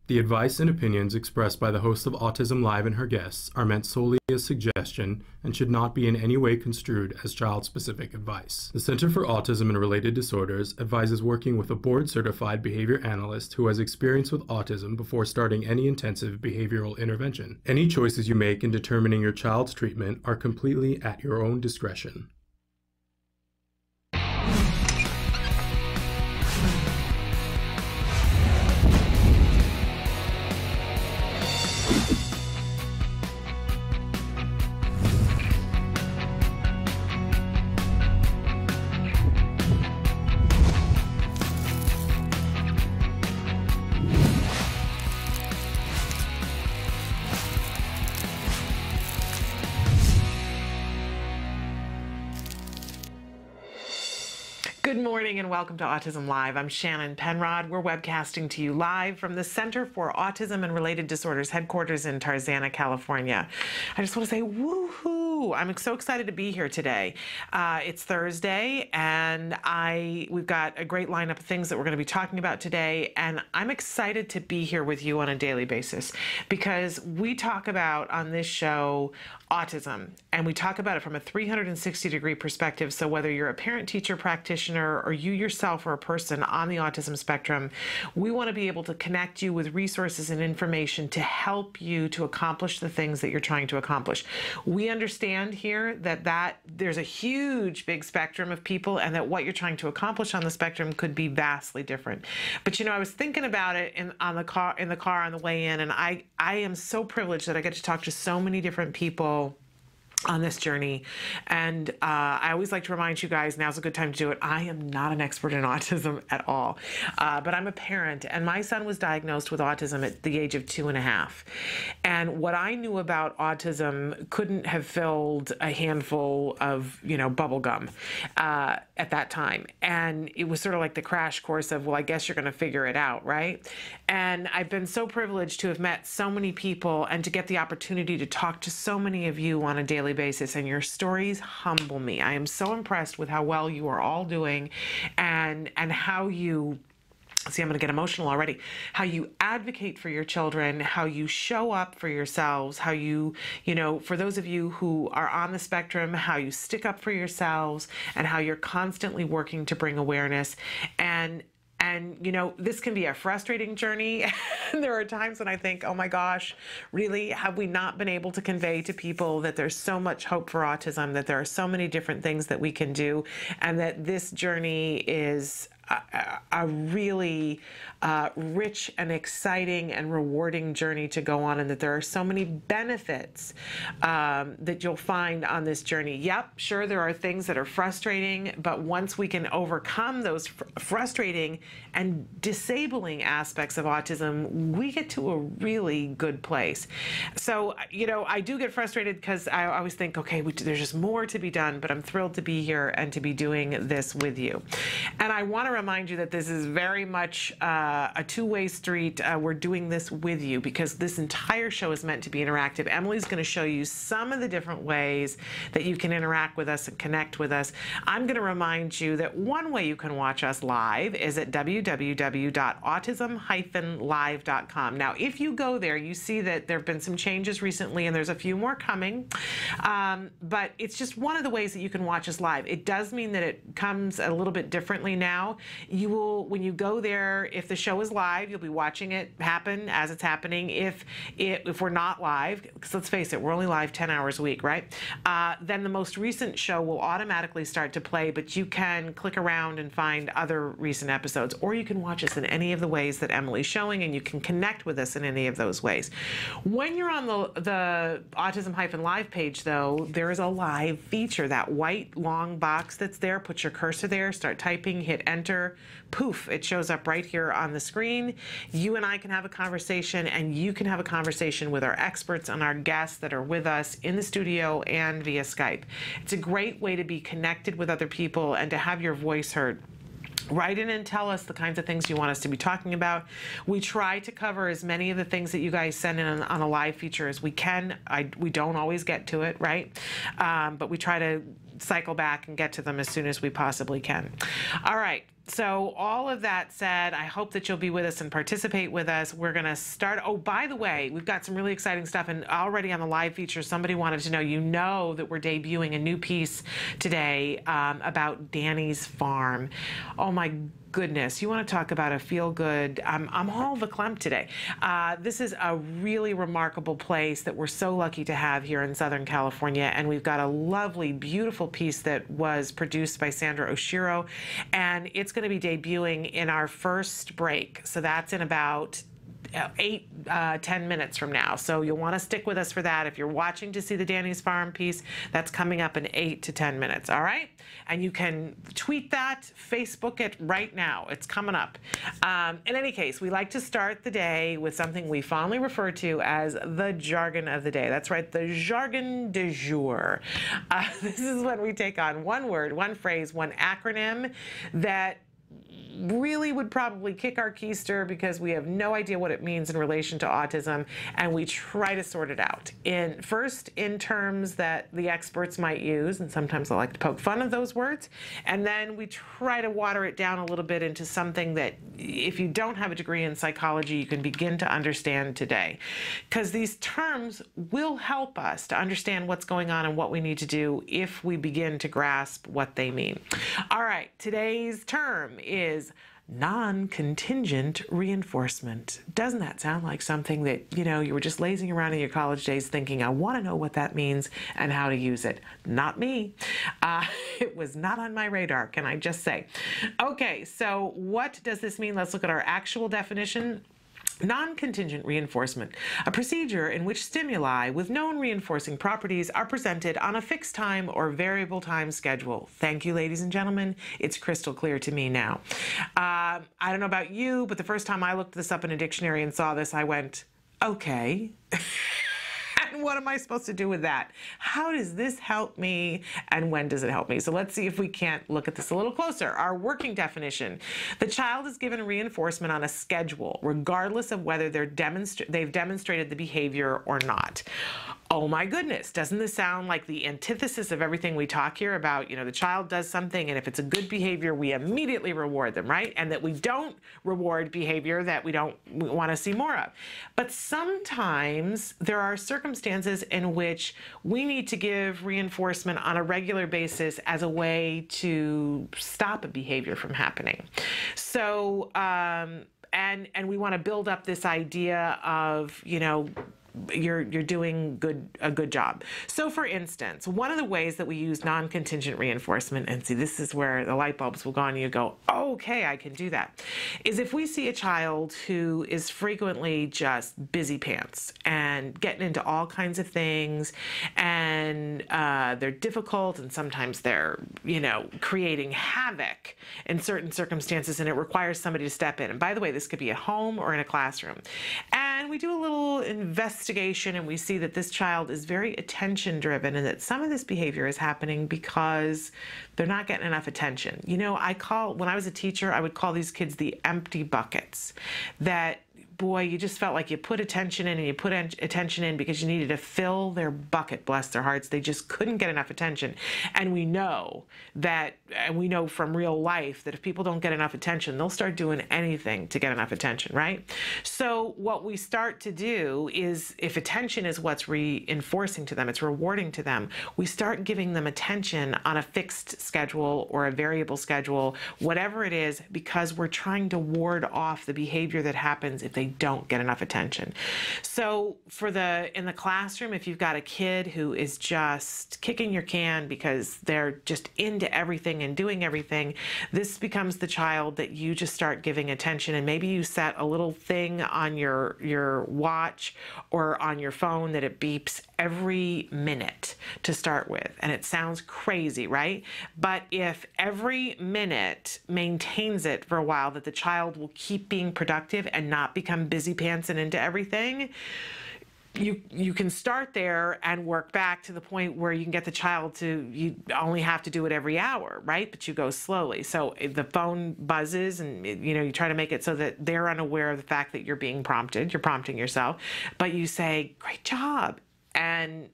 The advice and opinions expressed by the host of Autism Live and her guests are meant solely as suggestion and should not be in any way construed as child-specific advice. The Center for Autism and Related Disorders advises working with a board-certified behavior analyst who has experience with autism before starting any intensive behavioral intervention. Any choices you make in determining your child's treatment are completely at your own discretion. Good morning and welcome to Autism Live. I'm Shannon Penrod. We're webcasting to you live from the Center for Autism and Related Disorders headquarters in Tarzana, California. I just want to say woohoo! I'm so excited to be here today. It's Thursday and we've got a great lineup of things that we're going to be talking about today, and I'm excited to be here with you on a daily basis because we talk about on this show autism, and we talk about it from a 360-degree perspective. So whether you're a parent, teacher, practitioner, or you yourself are a person on the autism spectrum, we want to be able to connect you with resources and information to help you to accomplish the things that you're trying to accomplish. We understand here that there's a huge, big spectrum of people, and that what you're trying to accomplish on the spectrum could be vastly different. But you know, I was thinking about it in the car on the way in, and I am so privileged that I get to talk to so many different people on this journey. And I always like to remind you guys, now's a good time to do it. I am not an expert in autism at all, but I'm a parent, and my son was diagnosed with autism at the age of 2.5. And what I knew about autism couldn't have filled a handful of, bubble gum at that time. And it was sort of like the crash course of, well, I guess you're going to figure it out, right? And I've been so privileged to have met so many people and to get the opportunity to talk to so many of you on a daily basis, and your stories humble me. I am so impressed with how well you are all doing, and how you see, I'm going to get emotional already, how you advocate for your children, how you show up for yourselves, how you for those of you who are on the spectrum, how you stick up for yourselves, and how you're constantly working to bring awareness. And this can be a frustrating journey. There are times when I think, oh my gosh, really, have we not been able to convey to people that there's so much hope for autism, that there are so many different things that we can do, and that this journey is a really rich and exciting and rewarding journey to go on, and that there are so many benefits that you'll find on this journey. Yep, sure, there are things that are frustrating, but once we can overcome those frustrating and disabling aspects of autism, we get to a really good place. So, I do get frustrated because I always think, okay, there's just more to be done, but I'm thrilled to be here and to be doing this with you. And I want to remind you that this is very much a two-way street. We're doing this with you because this entire show is meant to be interactive. Emily's going to show you some of the different ways that you can interact with us and connect with us. I'm going to remind you that one way you can watch us live is at www.autism-live.com. Now, if you go there, you see that there have been some changes recently, and there's a few more coming. But it's just one of the ways that you can watch us live. It does mean that it comes a little bit differently now. You will, when you go there, if the show is live, you'll be watching it happen as it's happening. If we're not live, because let's face it, we're only live 10 hours a week, right? Then the most recent show will automatically start to play, but you can click around and find other recent episodes, or you can watch us in any of the ways that Emily's showing, and you can connect with us in any of those ways. When you're on the Autism-Live page, though, there is a live feature, that white long box that's there. Put your cursor there, start typing, hit enter. Poof, it shows up right here on the screen. You and I can have a conversation, and you can have a conversation with our experts and our guests that are with us in the studio and via Skype. It's a great way to be connected with other people and to have your voice heard. Write in and tell us the kinds of things you want us to be talking about. We try to cover as many of the things that you guys send in on a live feature as we can. We don't always get to it, right? But we try to cycle back and get to them as soon as we possibly can. All right. So all of that said, I hope that you'll be with us and participate with us. We're going to start. Oh, by the way, we've got some really exciting stuff. And already on the live feature, somebody wanted to know, that we're debuting a new piece today about Danny's Farm. Oh, my goodness, you want to talk about a feel-good, I'm all verklempt today. This is a really remarkable place that we're so lucky to have here in Southern California, and we've got a lovely, beautiful piece that was produced by Sandra Oshiro, and it's going to be debuting in our first break. So that's in about 10 minutes from now. So you'll want to stick with us for that. If you're watching to see the Danny's Farm piece, that's coming up in 8 to 10 minutes. All right. And you can tweet that, Facebook it right now. It's coming up. In any case, we like to start the day with something we fondly refer to as the jargon of the day. That's right. The jargon du jour. This is when we take on one word, one phrase, one acronym that really would probably kick our keister because we have no idea what it means in relation to autism, and we try to sort it out. First, in terms that the experts might use, and sometimes I like to poke fun of those words, and then we try to water it down a little bit into something that, if you don't have a degree in psychology, you can begin to understand today. Because these terms will help us to understand what's going on and what we need to do if we begin to grasp what they mean. All right, today's term is non-contingent reinforcement. Doesn't that sound like something that, you were just lazing around in your college days thinking, I want to know what that means and how to use it? Not me. It was not on my radar, can I just say? Okay, so what does this mean? Let's look at our actual definition. Non-contingent reinforcement, a procedure in which stimuli with known reinforcing properties are presented on a fixed time or variable time schedule. Thank you, ladies and gentlemen. It's crystal clear to me now. I don't know about you, but the first time I looked this up in a dictionary and saw this, I went, okay. And what am I supposed to do with that? How does this help me, and when does it help me? So let's see if we can't look at this a little closer. Our working definition: the child is given reinforcement on a schedule, regardless of whether they've demonstrated the behavior or not. Oh my goodness, doesn't this sound like the antithesis of everything we talk here about, the child does something, and if it's a good behavior, we immediately reward them, right? And that we don't reward behavior that we want to see more of. But sometimes there are circumstances in which we need to give reinforcement on a regular basis as a way to stop a behavior from happening. So, and we want to build up this idea of, you're doing a good job. So for instance, one of the ways that we use non-contingent reinforcement, and see, this is where the light bulbs will go on and you go, oh, okay, I can do that, is if we see a child who is frequently just busy pants and getting into all kinds of things, and they're difficult, and sometimes they're, creating havoc in certain circumstances, and it requires somebody to step in. And by the way, this could be at home or in a classroom. And we do a little investigation, and we see that this child is very attention driven, and that some of this behavior is happening because they're not getting enough attention. When I was a teacher, I would call these kids the empty buckets. That, boy, you just felt like you put attention in and you put attention in because you needed to fill their bucket, bless their hearts. They just couldn't get enough attention. And we know from real life that if people don't get enough attention, they'll start doing anything to get enough attention, right? So what we start to do is, if attention is what's reinforcing to them, it's rewarding to them, we start giving them attention on a fixed schedule or a variable schedule, whatever it is, because we're trying to ward off the behavior that happens if they don't get enough attention. So in the classroom, if you've got a kid who is just kicking your can because they're just into everything and doing everything, this becomes the child that you just start giving attention, and maybe you set a little thing on your watch or on your phone that it beeps every minute to start with. And it sounds crazy, right? But if every minute maintains it for a while, that the child will keep being productive and not become busy pants and into everything, you can start there and work back to the point where you can get the child to, you only have to do it every hour, right? But you go slowly. So if the phone buzzes, and you try to make it so that they're unaware of the fact that you're being prompted, you're prompting yourself, but you say, great job. And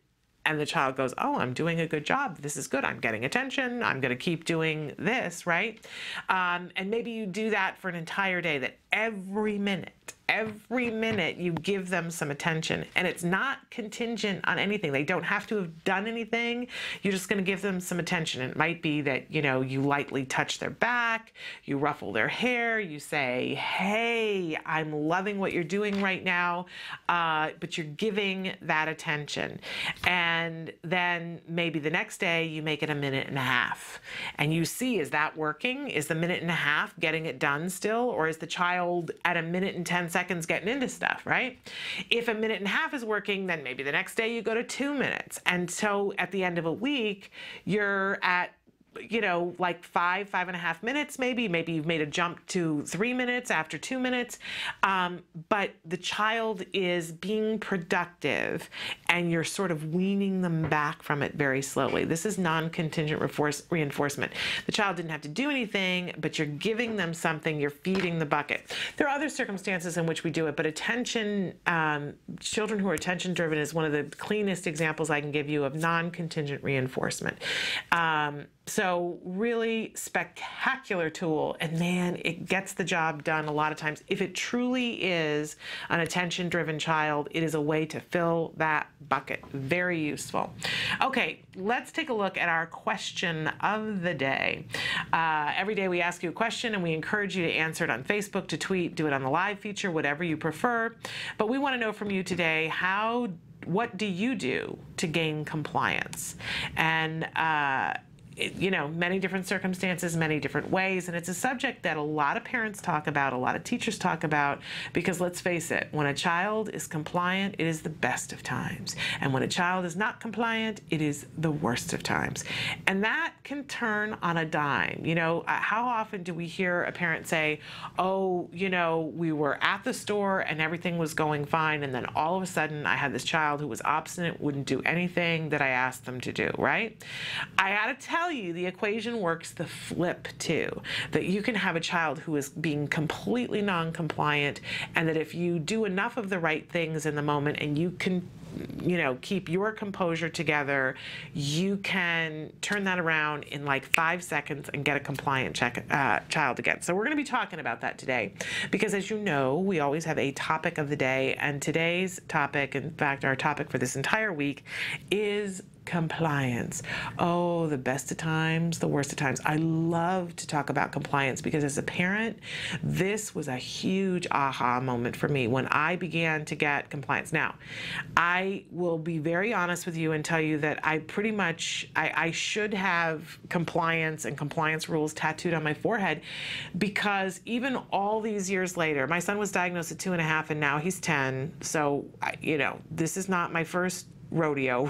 and the child goes, oh, I'm doing a good job. This is good. I'm getting attention. I'm going to keep doing this, right? And maybe you do that for an entire day, that every minute you give them some attention, and it's not contingent on anything. They don't have to have done anything. You're just going to give them some attention. It might be that, you lightly touch their back, you ruffle their hair, you say, hey, I'm loving what you're doing right now, but you're giving that attention. And then maybe the next day you make it a minute and a half, and you see, is that working? Is the minute and a half getting it done still, or is the child at a minute and 10 seconds getting into stuff, right? If a minute and a half is working, then maybe the next day you go to 2 minutes. And so at the end of a week, you're at like 5.5 minutes, maybe you've made a jump to 3 minutes after 2 minutes. But the child is being productive, and you're sort of weaning them back from it very slowly. This is non-contingent reinforcement. The child didn't have to do anything, but you're giving them something, you're feeding the bucket. There are other circumstances in which we do it, but attention, children who are attention driven is one of the cleanest examples I can give you of non-contingent reinforcement. So really spectacular tool, and man, it gets the job done a lot of times. If it truly is an attention-driven child, it is a way to fill that bucket. Very useful. Okay, let's take a look at our question of the day. Every day we ask you a question, and we encourage you to answer it on Facebook, to tweet, do it on the live feature, whatever you prefer. But we want to know from you today, what do you do to gain compliance? And many different circumstances, many different ways, and it's a subject that a lot of parents talk about, a lot of teachers talk about, because let's face it, when a child is compliant, it is the best of times, and when a child is not compliant, it is the worst of times. And that can turn on a dime. How often do we hear a parent say, oh, we were at the store and everything was going fine, and then all of a sudden I had this child who was obstinate, wouldn't do anything that I asked them to do, right? I gotta tell you, the equation works the flip too, that you can have a child who is being completely non-compliant, and that if you do enough of the right things in the moment and you can keep your composure together, you can turn that around in like 5 seconds and get a compliant child again. So we're going to be talking about that today, because as you know, we always have a topic of the day, and today's topic, in fact, our topic for this entire week, is compliance. Oh, the best of times, the worst of times. I love to talk about compliance because as a parent, this was a huge aha moment for me when I began to get compliance. Now, I will be very honest with you and tell you that I pretty much, I should have compliance and compliance rules tattooed on my forehead, because even all these years later, my son was diagnosed at 2.5 and now he's 10. So, this is not my first rodeo.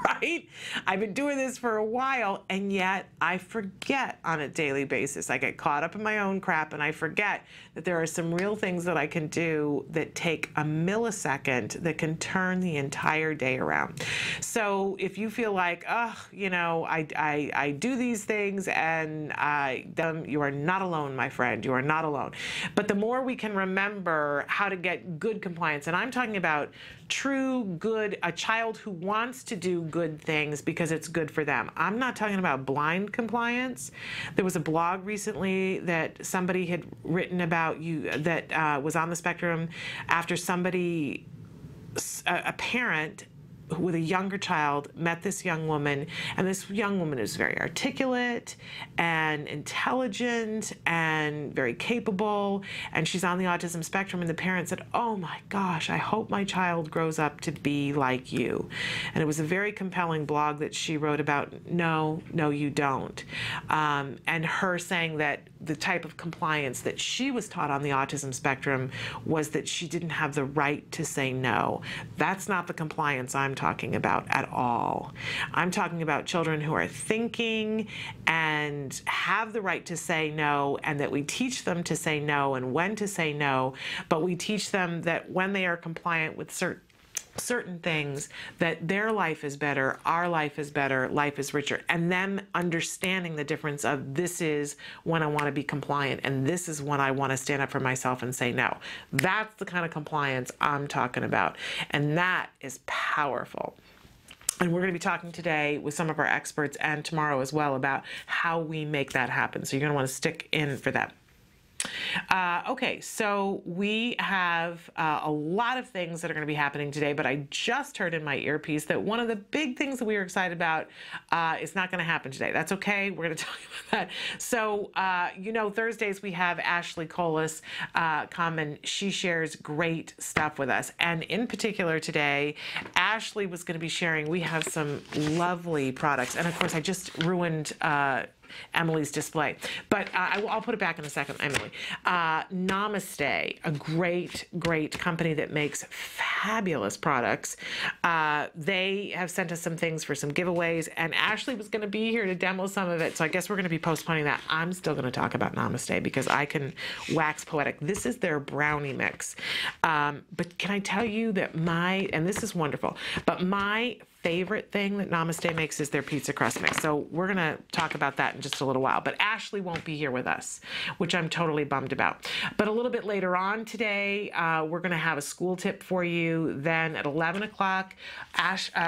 Right? I've been doing this for a while, and yet I forget on a daily basis. I get caught up in my own crap, and I forget that there are some real things that I can do that take a millisecond that can turn the entire day around. So if you feel like, I do these things and you are not alone, my friend. You are not alone. But the more we can remember how to get good compliance, and I'm talking about true good, a child who wants to do good things because it's good for them. I'm not talking about blind compliance. There was a blog recently that somebody had written about that was on the spectrum after a parent with a younger child met this young woman, and this young woman is very articulate and intelligent and very capable, and she's on the autism spectrum, and the parent said, oh my gosh, I hope my child grows up to be like you. And it was a very compelling blog that she wrote about, no, you don't. And her saying that the type of compliance that she was taught on the autism spectrum was that she didn't have the right to say no. That's not the compliance I'm talking about at all. I'm talking about children who are thinking and have the right to say no, and that we teach them to say no and when to say no, but we teach them that when they are compliant with certain things, that their life is better, our life is better, life is richer, and them understanding the difference of this is when I want to be compliant and this is when I want to stand up for myself and say no. That's the kind of compliance I'm talking about, and that is powerful. And we're going to be talking today with some of our experts and tomorrow as well about how we make that happen. So you're going to want to stick in for that. Okay, so we have a lot of things that are going to be happening today, but I just heard in my earpiece that one of the big things that we were excited about is not going to happen today. That's okay. We're going to talk about that. So, Thursdays we have Ashley Colas come and she shares great stuff with us. And in particular today, Ashley was going to be sharing, we have some lovely products. And of course, I just ruined Emily's display, but I'll put it back in a second, Emily. Namaste, a great company that makes fabulous products. They have sent us some things for some giveaways, and Ashley was going to be here to demo some of it, so I guess we're going to be postponing that. I'm still going to talk about Namaste because I can wax poetic. This is their brownie mix. But can I tell you that and this is wonderful, but my favorite thing that Namaste makes is their pizza crust mix. So we're going to talk about that in just a little while. But Ashley won't be here with us, which I'm totally bummed about. But a little bit later on today, we're going to have a school tip for you. Then at 11 o'clock, Angela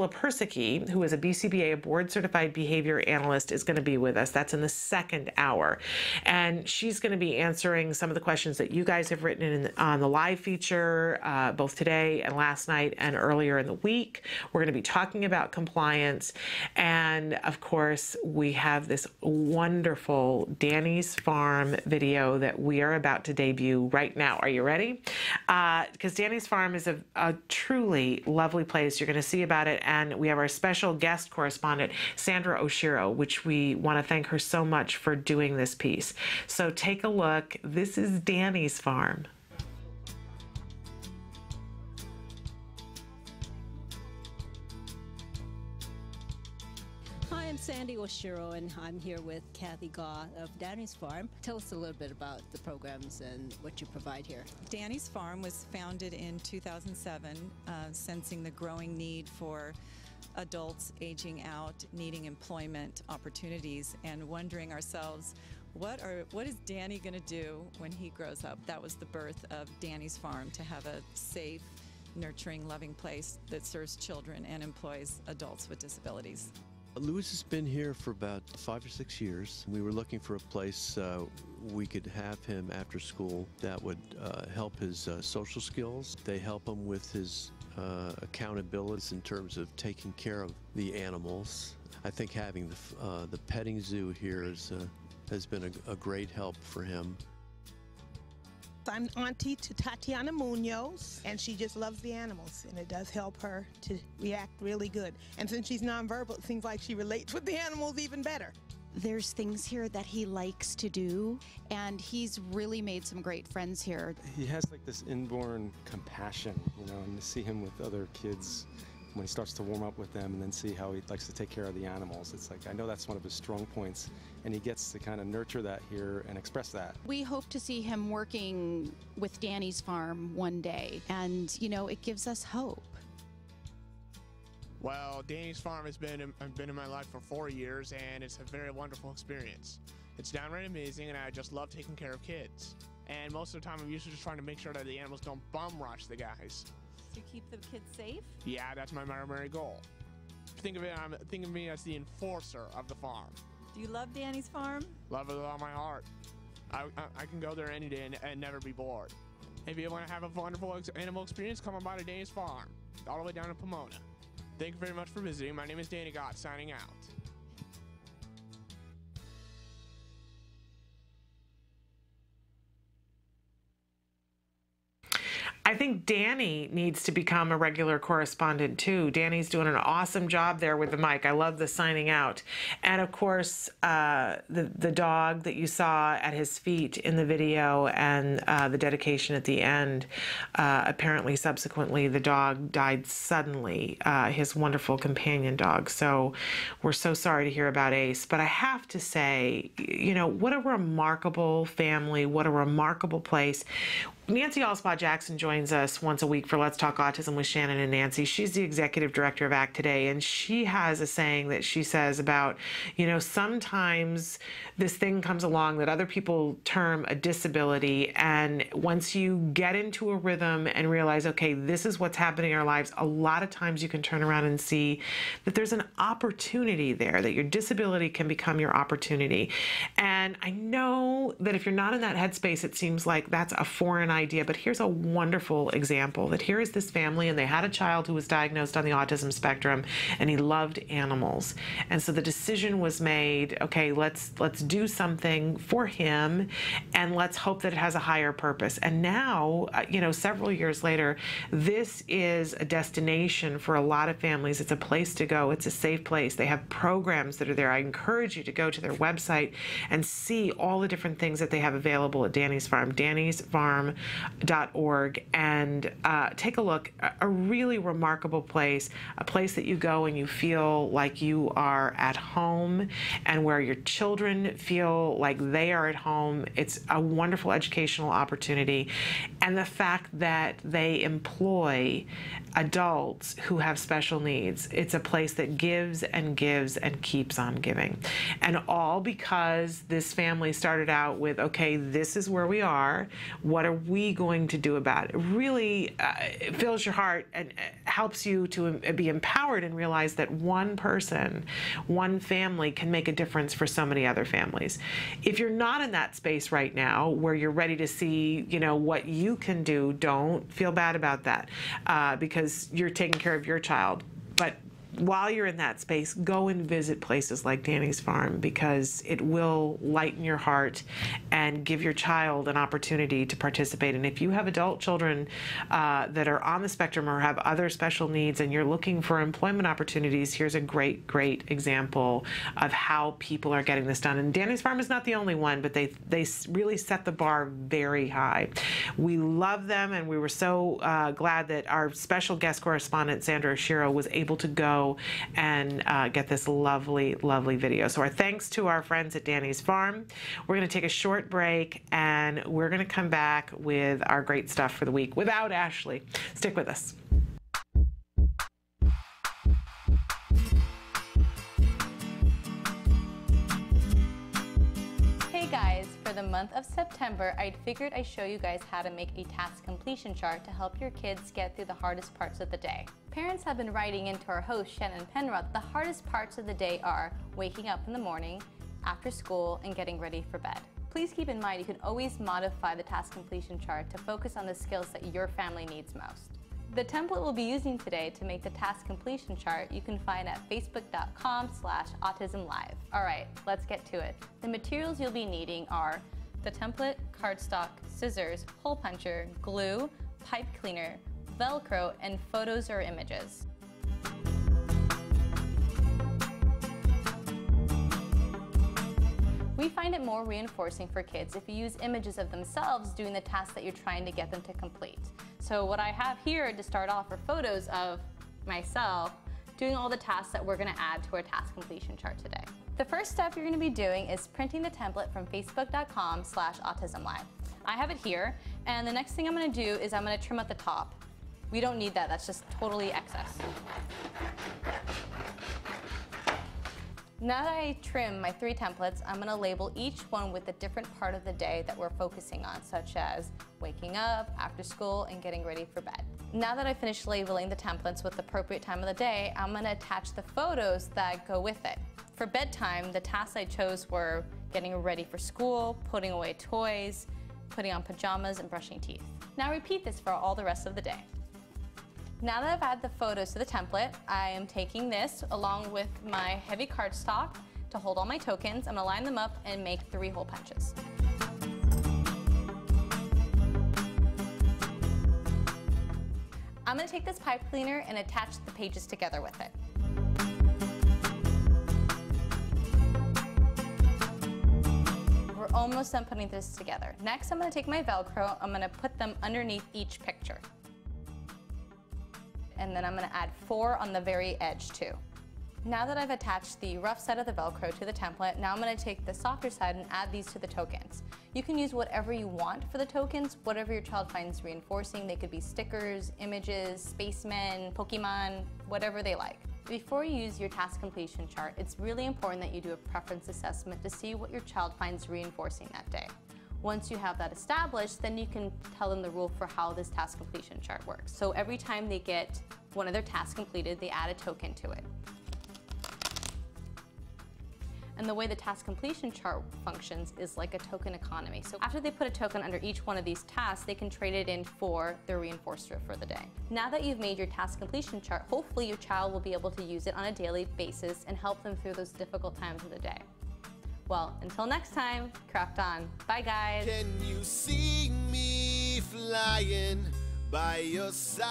Persicki, who is a BCBA, a board-certified behavior analyst, is going to be with us. That's in the second hour. And she's going to be answering some of the questions that you guys have written on the live feature, both today and last night and earlier in the week. We're going to be talking about compliance. And of course, we have this wonderful Danny's Farm video that we are about to debut right now. Are you ready? Because Danny's Farm is a truly lovely place. You're going to see about it. And we have our special guest correspondent, Sandra Oshiro, which we want to thank her so much for doing this piece. So take a look. This is Danny's Farm. Hi, I'm Sandy Oshiro, and I'm here with Kathy Gaw of Danny's Farm. Tell us a little bit about the programs and what you provide here. Danny's Farm was founded in 2007, sensing the growing need for adults aging out, needing employment opportunities, and wondering ourselves, what is Danny going to do when he grows up? That was the birth of Danny's Farm, to have a safe, nurturing, loving place that serves children and employs adults with disabilities. Louis has been here for about 5 or 6 years. We were looking for a place we could have him after school that would help his social skills. They help him with his accountabilities in terms of taking care of the animals. I think having the petting zoo here has been a great help for him. I'm auntie to Tatiana Munoz, and she just loves the animals, and it does help her to react really good. And since she's nonverbal, it seems like she relates with the animals even better. There's things here that he likes to do, and he's really made some great friends here. He has like this inborn compassion, and to see him with other kids when he starts to warm up with them and then see how he likes to take care of the animals. It's like, I know that's one of his strong points, and he gets to kind of nurture that here and express that. We hope to see him working with Danny's Farm one day, and, it gives us hope. Well, Danny's Farm has been in my life for 4 years, and it's a very wonderful experience. It's downright amazing, and I just love taking care of kids. And most of the time, I'm usually just trying to make sure that the animals don't bum rush the guys. To keep the kids safe? Yeah, that's my primary goal. Think of me as the enforcer of the farm. Do you love Danny's Farm? Love it with all my heart. I can go there any day and never be bored. If you want to have a wonderful animal experience, come on by to Danny's Farm, all the way down to Pomona. Thank you very much for visiting. My name is Danny Gott, signing out. I think Danny needs to become a regular correspondent too. Danny's doing an awesome job there with the mic. I love the signing out. And of course, the dog that you saw at his feet in the video and the dedication at the end, apparently subsequently the dog died suddenly, his wonderful companion dog. So we're so sorry to hear about Ace. But I have to say, what a remarkable family, what a remarkable place. Nancy Allspaw-Jackson joins us once a week for Let's Talk Autism with Shannon and Nancy. She's the executive director of ACT Today, and she has a saying that she says about, sometimes this thing comes along that other people term a disability, and once you get into a rhythm and realize, okay, this is what's happening in our lives, a lot of times you can turn around and see that there's an opportunity there, that your disability can become your opportunity. And I know that if you're not in that headspace, it seems like that's a foreign idea, but here's a wonderful example that here is this family, and they had a child who was diagnosed on the autism spectrum, and he loved animals. And so the decision was made, okay, let's do something for him, and let's hope that it has a higher purpose. And now, several years later, this is a destination for a lot of families. It's a place to go. It's a safe place. They have programs that are there. I encourage you to go to their website and see all the different things that they have available at Danny's Farm, dannysfarm.org, and take a look. A really remarkable place, a place that you go and you feel like you are at home, and where your children feel like they are at home. It's a wonderful educational opportunity. And the fact that they employ adults who have special needs, it's a place that gives and gives and keeps on giving. And all because this family started out with, okay, this is where we are. What are we going to do about it? It really it fills your heart and helps you to be empowered and realize that one person, one family can make a difference for so many other families. If you're not in that space right now where you're ready to see, what you can do, don't feel bad about that because you're taking care of your child. But while you're in that space, go and visit places like Danny's Farm, because it will lighten your heart and give your child an opportunity to participate. And if you have adult children that are on the spectrum or have other special needs and you're looking for employment opportunities, here's a great, great example of how people are getting this done. And Danny's Farm is not the only one, but they really set the bar very high. We love them, and we were so glad that our special guest correspondent, Sandra Shiro, was able to go and get this lovely, lovely video. So our thanks to our friends at Danny's Farm. We're going to take a short break, and we're going to come back with our great stuff for the week without Ashley. Stick with us. For the month of September, I figured I'd show you guys how to make a task completion chart to help your kids get through the hardest parts of the day. Parents have been writing into our host, Shannon Penrod, the hardest parts of the day are waking up in the morning, after school, and getting ready for bed. Please keep in mind you can always modify the task completion chart to focus on the skills that your family needs most. The template we'll be using today to make the task completion chart you can find at facebook.com/autism-live. All right, let's get to it. The materials you'll be needing are the template, cardstock, scissors, hole puncher, glue, pipe cleaner, Velcro, and photos or images. We find it more reinforcing for kids if you use images of themselves doing the task that you're trying to get them to complete. So what I have here to start off are photos of myself doing all the tasks that we're going to add to our task completion chart today. The first step you're going to be doing is printing the template from facebook.com/autism-live. I have it here, and the next thing I'm going to do is I'm going to trim out the top. We don't need that, that's just totally excess. Now that I trim my 3 templates, I'm going to label each one with a different part of the day that we're focusing on, such as waking up, after school, and getting ready for bed. Now that I finished labeling the templates with the appropriate time of the day, I'm going to attach the photos that go with it. For bedtime, the tasks I chose were getting ready for school, putting away toys, putting on pajamas, and brushing teeth. Now repeat this for all the rest of the day. Now that I've added the photos to the template, I am taking this along with my heavy cardstock to hold all my tokens. I'm going to line them up and make 3 hole punches. I'm going to take this pipe cleaner and attach the pages together with it. We're almost done putting this together. Next, I'm going to take my Velcro. I'm going to put them underneath each picture. And then I'm going to add 4 on the very edge too. Now that I've attached the rough side of the Velcro to the template, now I'm going to take the softer side and add these to the tokens. You can use whatever you want for the tokens, whatever your child finds reinforcing. They could be stickers, images, spacemen, Pokemon, whatever they like. Before you use your task completion chart, it's really important that you do a preference assessment to see what your child finds reinforcing that day. Once you have that established, then you can tell them the rule for how this task completion chart works. So every time they get one of their tasks completed, they add a token to it. And the way the task completion chart functions is like a token economy. So after they put a token under each one of these tasks, they can trade it in for their reinforcer for the day. Now that you've made your task completion chart, hopefully your child will be able to use it on a daily basis and help them through those difficult times of the day. Well, until next time, craft on. Bye, guys. Can you see me flying by your side?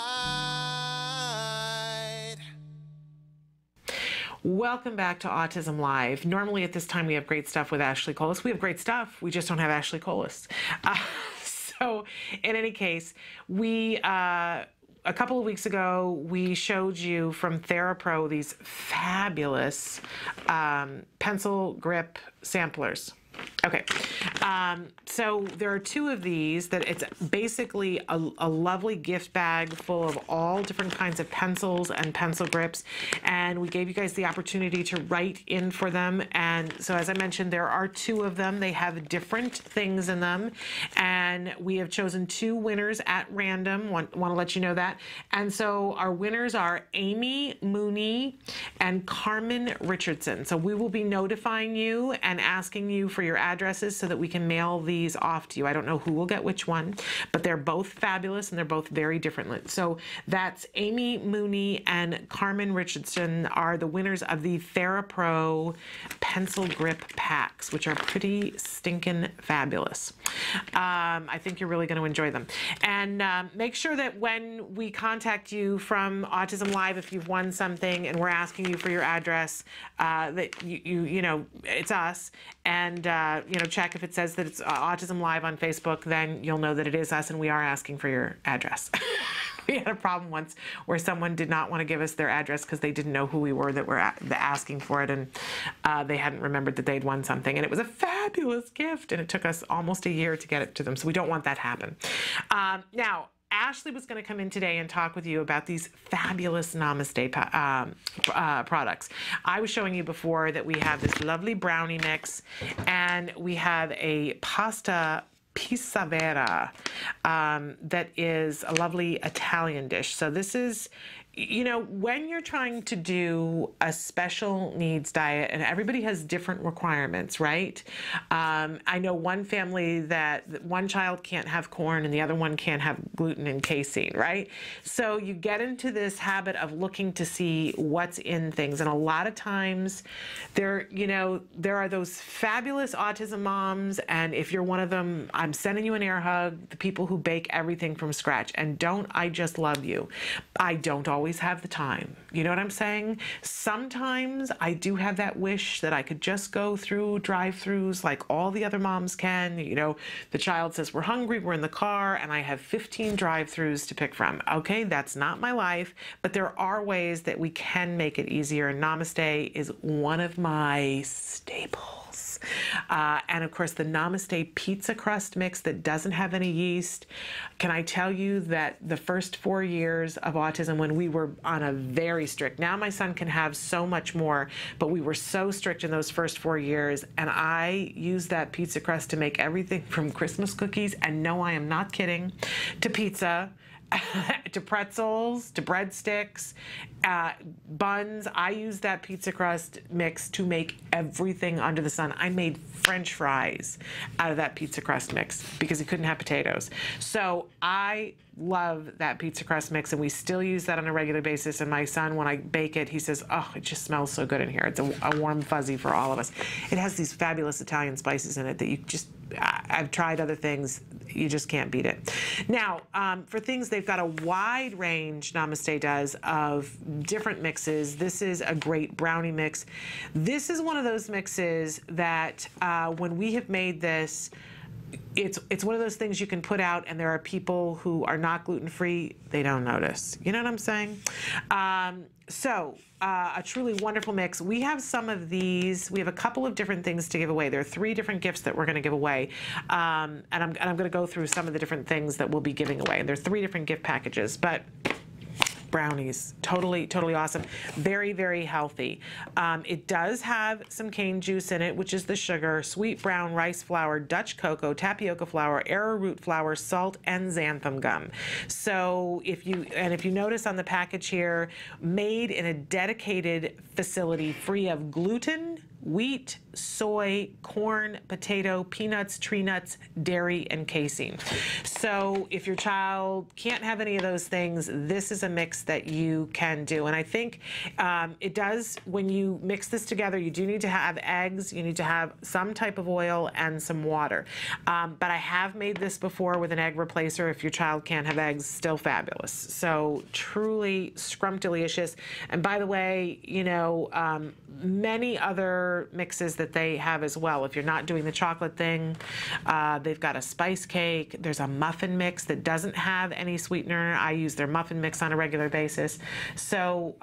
Welcome back to Autism Live. Normally at this time we have great stuff with Ashley Colas. We have great stuff. We just don't have Ashley Colas. So in any case, we, a couple of weeks ago, we showed you from Therapro these fabulous pencil grip samplers. Okay, so there are two of these that it's basically a lovely gift bag full of all different kinds of pencils and pencil grips, and we gave you guys the opportunity to write in for them. And so as I mentioned, there are two of them. They have different things in them, and we have chosen two winners at random. Want to let you know that. And so our winners are Amy Mooney and Carmen Richardson. So we will be notifying you and asking you for your addresses so that we can mail these off to you. I don't know who will get which one, but they're both fabulous and they're both very different. So that's Amy Mooney and Carmen Richardson are the winners of the Therapro pencil grip packs, which are pretty stinking fabulous. I think you're really going to enjoy them. And make sure that when we contact you from Autism Live, if you've won something and we're asking you for your address, that you know it's us, and you know, check if it says that it's Autism Live on Facebook, then you'll know that it is us and we are asking for your address. We had a problem once where someone did not want to give us their address because they didn't know who we were that were asking for it, and they hadn't remembered that they'd won something, and it was a fabulous gift, and it took us almost a year to get it to them, so we don't want that to happen. Now, Ashley was going to come in today and talk with you about these fabulous Namaste products. I was showing you before that we have this lovely brownie mix, and we have a pasta pizza vera that is a lovely Italian dish. So this is, you know, when you're trying to do a special needs diet, and everybody has different requirements, right? I know one family that one child can't have corn and the other one can't have gluten and casein, right? So you get into this habit of looking to see what's in things. And a lot of times there are those fabulous autism moms, and if you're one of them, I'm sending you an air hug, the people who bake everything from scratch. And don't I just love you? I don't always have the time. You know what I'm saying? Sometimes I do have that wish that I could just go through drive-thrus like all the other moms can. You know, the child says, we're hungry, we're in the car, and I have 15 drive-thrus to pick from. Okay, that's not my life, but there are ways that we can make it easier. Namaste is one of my staples. And of course, the Namaste pizza crust mix that doesn't have any yeast. Can I tell you that the first 4 years of autism, when we were on a very strict, now my son can have so much more, but we were so strict in those first 4 years, and I used that pizza crust to make everything from Christmas cookies, and no, I am not kidding, to pizza, to pretzels, to breadsticks, buns. I used that pizza crust mix to make everything under the sun. I made French fries out of that pizza crust mix because he couldn't have potatoes. So I love that pizza crust mix, and we still use that on a regular basis. And my son, when I bake it, he says, oh, it just smells so good in here. It's a warm fuzzy for all of us. It has these fabulous Italian spices in it that you just, I've tried other things, you just can't beat it. Now, for things, they've got a wide range, Namaste does, of different mixes. This is a great brownie mix. This is one of those mixes that when we have made this, it's one of those things you can put out, and there are people who are not gluten-free, they don't notice. You know what I'm saying? A truly wonderful mix. We have some of these. We have a couple of different things to give away. There are 3 different gifts that we're going to give away, and I'm going to go through some of the different things that we'll be giving away. And there are 3 different gift packages, but brownies, totally awesome. Very, very healthy. It does have some cane juice in it, which is the sugar, sweet brown rice flour, Dutch cocoa, tapioca flour, arrowroot flour, salt, and xanthan gum. So if you notice on the package here, made in a dedicated facility free of gluten, wheat, soy, corn, potato, peanuts, tree nuts, dairy, and casein. So if your child can't have any of those things, this is a mix that you can do. And I think it does, when you mix this together, you do need to have eggs, you need to have some type of oil, and some water. But I have made this before with an egg replacer. If your child can't have eggs, still fabulous. So truly scrumptious. And by the way, you know, many other mixes that they have as well. If you're not doing the chocolate thing, they've got a spice cake. There's a muffin mix that doesn't have any sweetener. I use their muffin mix on a regular basis. So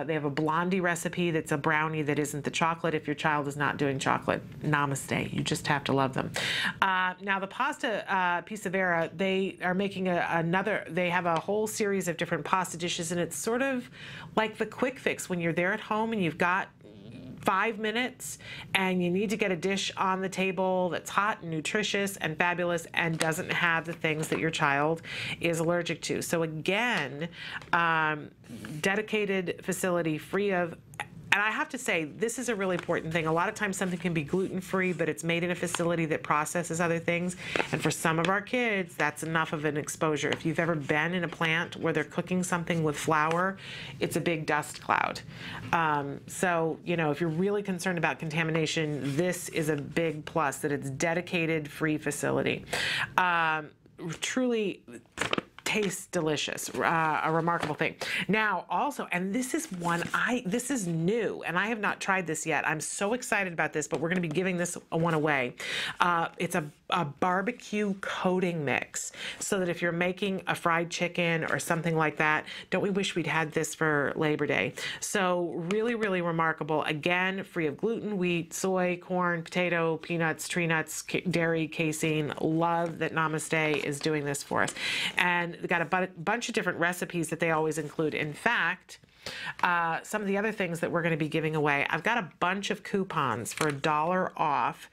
they have a blondie recipe that's a brownie that isn't the chocolate. If your child is not doing chocolate, namaste. You just have to love them. Now the pasta pisavera, they are making they have a whole series of different pasta dishes, and it's sort of like the quick fix when you're there at home and you've got 5 minutes and you need to get a dish on the table that's hot and nutritious and fabulous and doesn't have the things that your child is allergic to. So again, dedicated facility free of. And I have to say, this is a really important thing. A lot of times something can be gluten-free, but it's made in a facility that processes other things. And for some of our kids, that's enough of an exposure. If you've ever been in a plant where they're cooking something with flour, it's a big dust cloud. So, you know, if you're really concerned about contamination, this is a big plus, that it's dedicated, free facility. Truly tastes delicious, a remarkable thing. Now also, and this is this is new, and I have not tried this yet. I'm so excited about this, but we're going to be giving this one away. It's a barbecue coating mix, so that if you're making a fried chicken or something like that, don't we wish we'd had this for Labor Day? So really, really remarkable. Again, free of gluten, wheat, soy, corn, potato, peanuts, tree nuts, dairy, casein. Love that Namaste is doing this for us. And they've got a bunch of different recipes that they always include. In fact, some of the other things that we're going to be giving away, I've got a bunch of coupons for $1 off.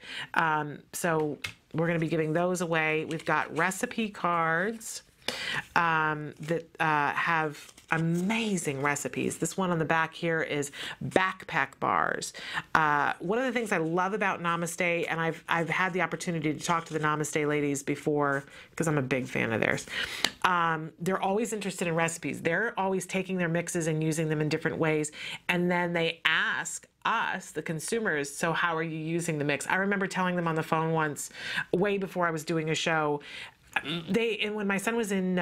So we're going to be giving those away. We've got recipe cards that have amazing recipes. This one on the back here is backpack bars. One of the things I love about Namaste, and I've had the opportunity to talk to the Namaste ladies before because I'm a big fan of theirs. They're always interested in recipes. They're always taking their mixes and using them in different ways, and then they ask us, the consumers, so how are you using the mix? I remember telling them on the phone once, way before I was doing a show, and when my son was in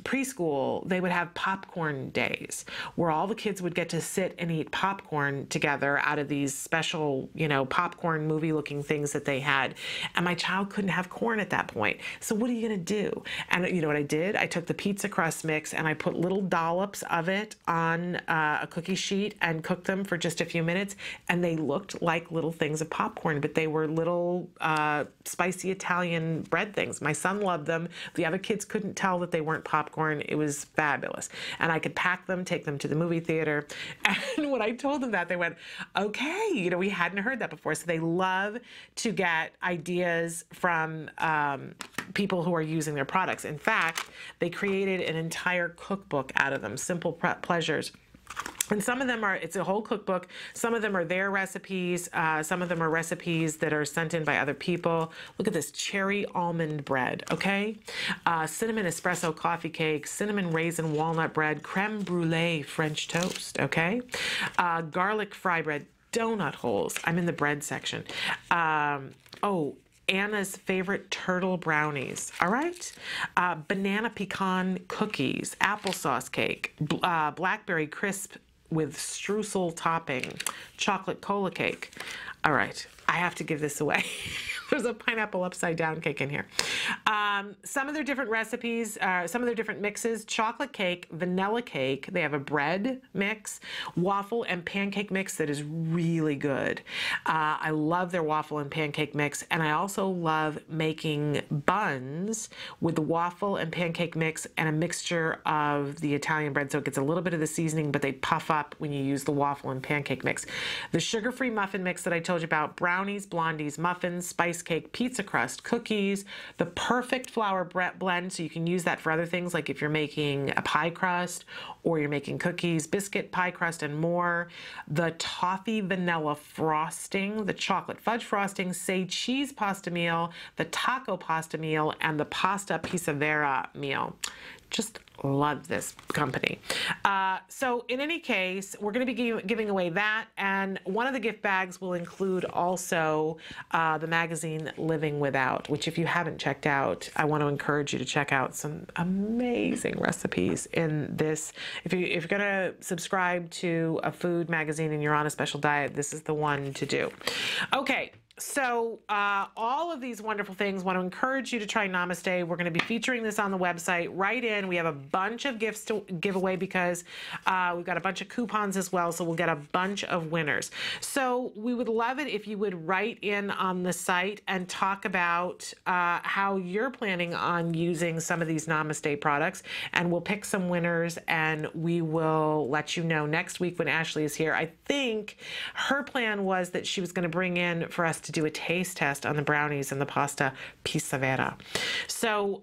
preschool, they would have popcorn days where all the kids would get to sit and eat popcorn together out of these special, you know, popcorn movie looking things that they had. And my child couldn't have corn at that point. So what are you going to do? And you know what I did? I took the pizza crust mix and I put little dollops of it on a cookie sheet and cooked them for just a few minutes. And they looked like little things of popcorn, but they were little spicy Italian bread things. My son loved them. The other kids couldn't tell that they weren't popcorn. It was fabulous. And I could pack them, take them to the movie theater. And when I told them that, they went, okay, you know, we hadn't heard that before. So they love to get ideas from people who are using their products. In fact, they created an entire cookbook out of them, Simple Pleasures. And some of them are, it's a whole cookbook. Some of them are their recipes. Some of them are recipes that are sent in by other people. Look at this cherry almond bread, okay? Cinnamon espresso coffee cake, cinnamon raisin walnut bread, creme brulee French toast, okay? Garlic fry bread, donut holes. I'm in the bread section. Anna's favorite turtle brownies, all right? Banana pecan cookies, applesauce cake, blackberry crisp with streusel topping, chocolate cola cake. All right, I have to give this away. There's a pineapple upside down cake in here. Some of their different recipes, some of their different mixes: chocolate cake, vanilla cake. They have a bread mix, waffle and pancake mix that is really good. I love their waffle and pancake mix, and I also love making buns with the waffle and pancake mix and a mixture of the Italian bread, so it gets a little bit of the seasoning, but they puff up when you use the waffle and pancake mix. The sugar-free muffin mix that I told you about: brownies, blondies, muffins, spice cake, pizza crust, cookies, the perfect flour blend, so you can use that for other things, like if you're making a pie crust or you're making cookies, biscuit, pie crust, and more. The toffee vanilla frosting, the chocolate fudge frosting, sage cheese pasta meal, the taco pasta meal, and the pasta pisavera meal. Just love this company. So in any case, we're going to be giving away that, and one of the gift bags will include also the magazine Living Without, which if you haven't checked out, I want to encourage you to check out some amazing recipes in this. If you're going to subscribe to a food magazine and you're on a special diet, this is the one to do. Okay. So all of these wonderful things, want to encourage you to try Namaste. We're going to be featuring this on the website. Write in. We have a bunch of gifts to give away because we've got a bunch of coupons as well, so we'll get a bunch of winners. So we would love it if you would write in on the site and talk about how you're planning on using some of these Namaste products, and we'll pick some winners, and we will let you know next week when Ashley is here. I think her plan was that she was going to bring in for us to do a taste test on the brownies and the pasta pisavera. So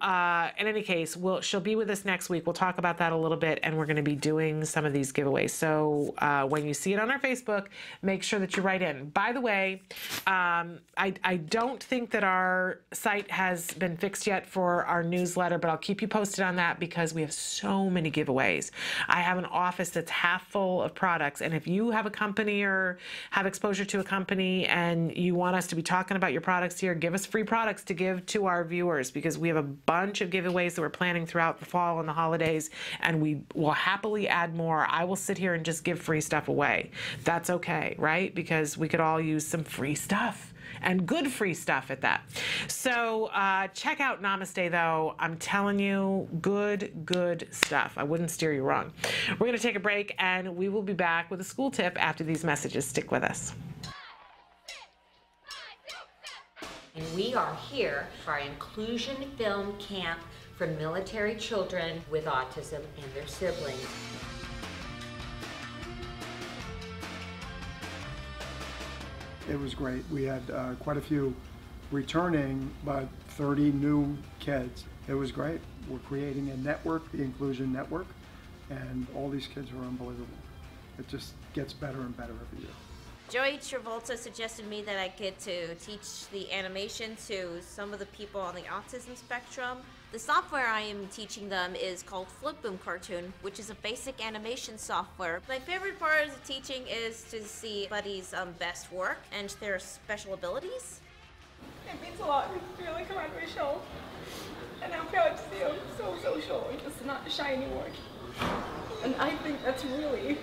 in any case, she'll be with us next week. We'll talk about that a little bit, and we're going to be doing some of these giveaways. So when you see it on our Facebook, make sure that you write in. By the way, I don't think that our site has been fixed yet for our newsletter, but I'll keep you posted on that because we have so many giveaways. I have an office that's half full of products, and if you have a company or have exposure to a company and you want us to be talking about your products here, give us free products to give to our viewers, because we have a bunch of giveaways that we're planning throughout the fall and the holidays, and we will happily add more. I will sit here and just give free stuff away. That's okay, right? Because we could all use some free stuff, and good free stuff at that. So check out Namaste, though. I'm telling you, good stuff. I wouldn't steer you wrong. We're going to take a break, and we will be back with a school tip after these messages. Stick with us. And we are here for our inclusion film camp for military children with autism and their siblings. It was great. We had quite a few returning, but 30 new kids. It was great. We're creating a network, the Inclusion Network, and all these kids are unbelievable. It just gets better and better every year. Joey Travolta suggested me that I get to teach the animation to some of the people on the autism spectrum. The software I am teaching them is called Flipboom Cartoon, which is a basic animation software. My favorite part of the teaching is to see Buddy's best work and their special abilities. It means a lot. It's really come out of my show. And I'm proud to see him so showing, just not shy anymore. And I think that's really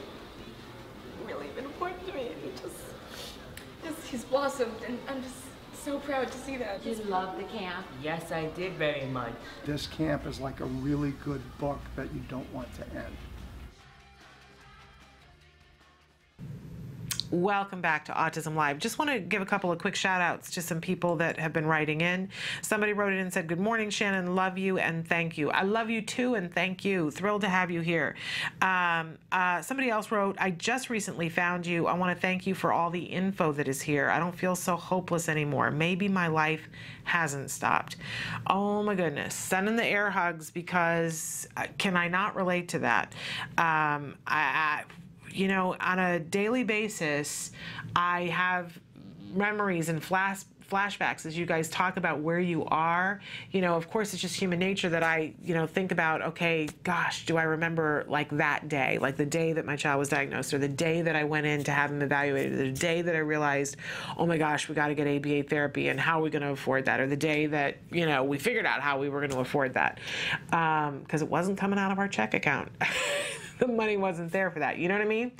been important to me. Just he's blossomed, and I'm just so proud to see that. Did you love the camp? Yes, I did very much. This camp is like a really good book that you don't want to end. Welcome back to Autism Live. Just want to give a couple of quick shout outs to some people that have been writing in. Somebody wrote in and said, "Good morning, Shannon. Love you and thank you." I love you too and thank you. Thrilled to have you here. Somebody else wrote, "I just recently found you. I want to thank you for all the info that is here. I don't feel so hopeless anymore. Maybe my life hasn't stopped." Oh my goodness. Sending the air hugs, because can I not relate to that? You know, on a daily basis, I have memories and flashbacks as you guys talk about where you are. You know, of course, it's just human nature that I, think about, okay, gosh, do I remember like that day, like the day that my child was diagnosed, or the day that I went in to have him evaluated, the day that I realized, oh my gosh, we got to get ABA therapy, and how are we going to afford that? Or the day that, we figured out how we were going to afford that, because it wasn't coming out of our check account. The money wasn't there for that. You know what I mean?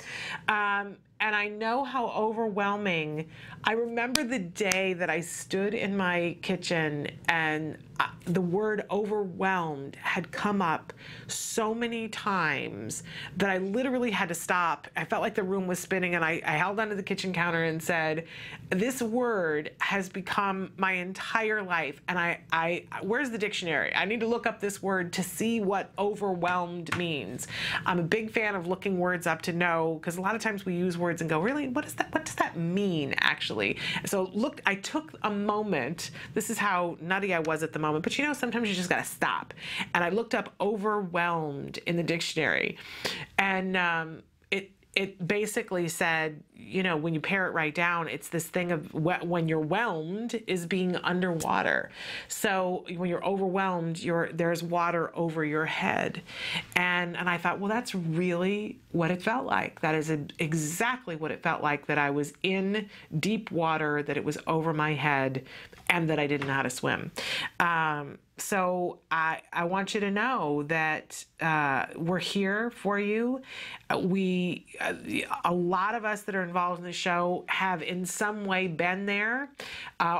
And I know how overwhelming. I remember the day that I stood in my kitchen and the word overwhelmed had come up so many times that I literally had to stop. I felt like the room was spinning, and I held onto the kitchen counter and said, this word has become my entire life. And where's the dictionary? I need to look up this word to see what overwhelmed means. I'm a big fan of looking words up to know, because a lot of times we use words and go, really, what does that mean actually? So look, I took a moment. This is how nutty I was at the moment, but you know, sometimes you just gotta stop. And I looked up overwhelmed in the dictionary, and it basically said, you know, when you pare it right down, it's this thing of when you're whelmed is being underwater. So when you're overwhelmed, there's water over your head. And I thought, well, that's really what it felt like. That is exactly what it felt like, that I was in deep water, that it was over my head, and that I didn't know how to swim. So I want you to know that we're here for you. A lot of us that are involved in the show have in some way been there,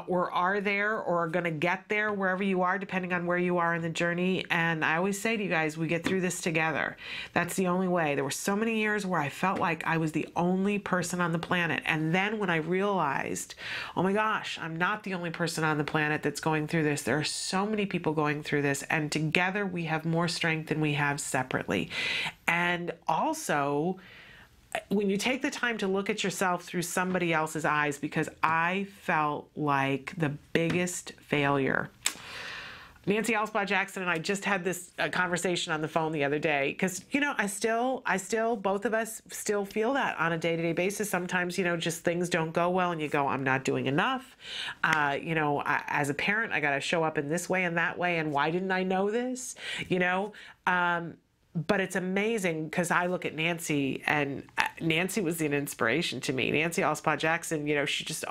or are there, or are going to get there wherever you are, depending on where you are in the journey. And I always say to you guys, we get through this together. That's the only way. There were so many years where I felt like I was the only person on the planet. And then when I realized, oh my gosh, I'm not the only person on the planet that's going through this. There are so many people going through this, and together we have more strength than we have separately. And also, when you take the time to look at yourself through somebody else's eyes, because I felt like the biggest failure. Nancy Alspaugh-Jackson and I just had this conversation on the phone the other day, because, you know, I still, both of us still feel that on a day-to-day basis. Sometimes, you know, just things don't go well and you go, I'm not doing enough. You know, as a parent, I got to show up in this way and that way. And why didn't I know this? You know, but it's amazing, because I look at Nancy, and Nancy was an inspiration to me. Nancy Alspaugh-Jackson, you know, she just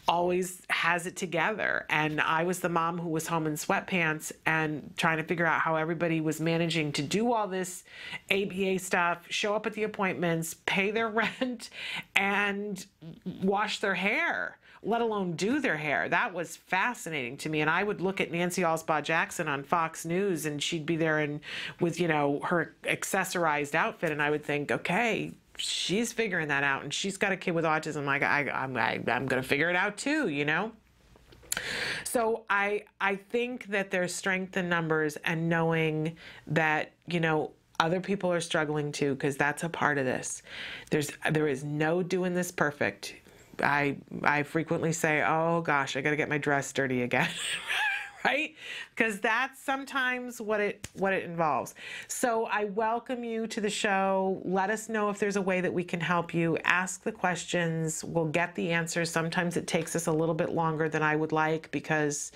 always has it together. And I was the mom who was home in sweatpants and trying to figure out how everybody was managing to do all this ABA stuff, show up at the appointments, pay their rent, and wash their hair, let alone do their hair. That was fascinating to me. And I would look at Nancy Alspaugh-Jackson on Fox News, and she'd be there with, you know, her accessorized outfit, and I would think, okay, she's figuring that out, and she's got a kid with autism. I'm going to figure it out too, you know? So I think that there's strength in numbers, and knowing that, you know, other people are struggling too, because that's a part of this. There is no doing this perfect. I frequently say, oh gosh, I got to get my dress dirty again. Right? Because that's sometimes what it involves. So I welcome you to the show. Let us know if there's a way that we can help you. Ask the questions. We'll get the answers. Sometimes it takes us a little bit longer than I would like, because,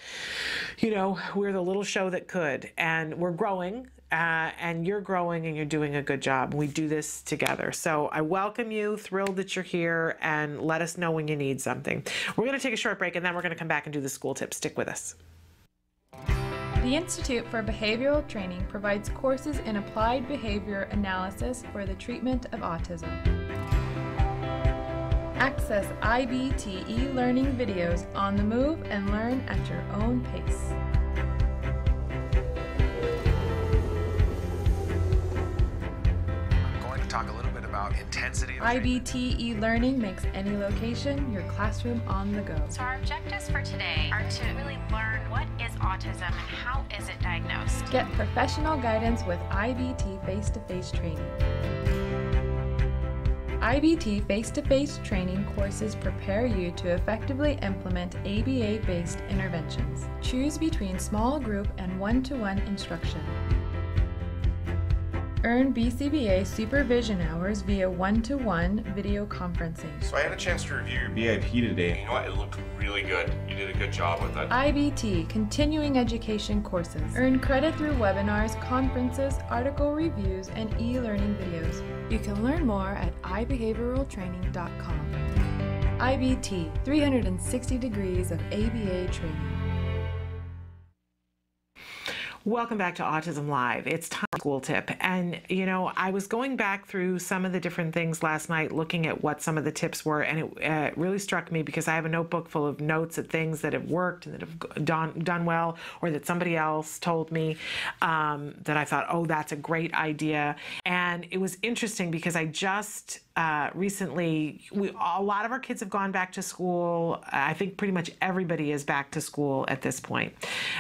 you know, we're the little show that could, and we're growing. And you're growing, and you're doing a good job. We do this together. So I welcome you, thrilled that you're here, and let us know when you need something. We're going to take a short break, and then we're going to come back and do the school tips. Stick with us. The Institute for Behavioral Training provides courses in applied behavior analysis for the treatment of autism. Access IBT e-learning videos on the move and learn at your own pace. Talk a little bit about intensity. IBT e-learning makes any location your classroom on the go. So our objectives for today are to really learn what is autism and how is it diagnosed. Get professional guidance with IBT face-to-face training. IBT face-to-face training courses prepare you to effectively implement ABA-based interventions. Choose between small group and one-to-one instruction. Earn BCBA supervision hours via one-to-one video conferencing. So I had a chance to review your BIP today. You know what? It looked really good. You did a good job with it. IBT continuing education courses. Earn credit through webinars, conferences, article reviews, and e-learning videos. You can learn more at ibehavioraltraining.com. IBT, 360 degrees of ABA training. Welcome back to Autism Live. It's time for school tip. And, you know, I was going back through some of the different things last night, looking at what some of the tips were, and it really struck me because I have a notebook full of notes of things that have worked and that have done well, or that somebody else told me that I thought, oh, that's a great idea. And it was interesting because I just recently, a lot of our kids have gone back to school. I think pretty much everybody is back to school at this point.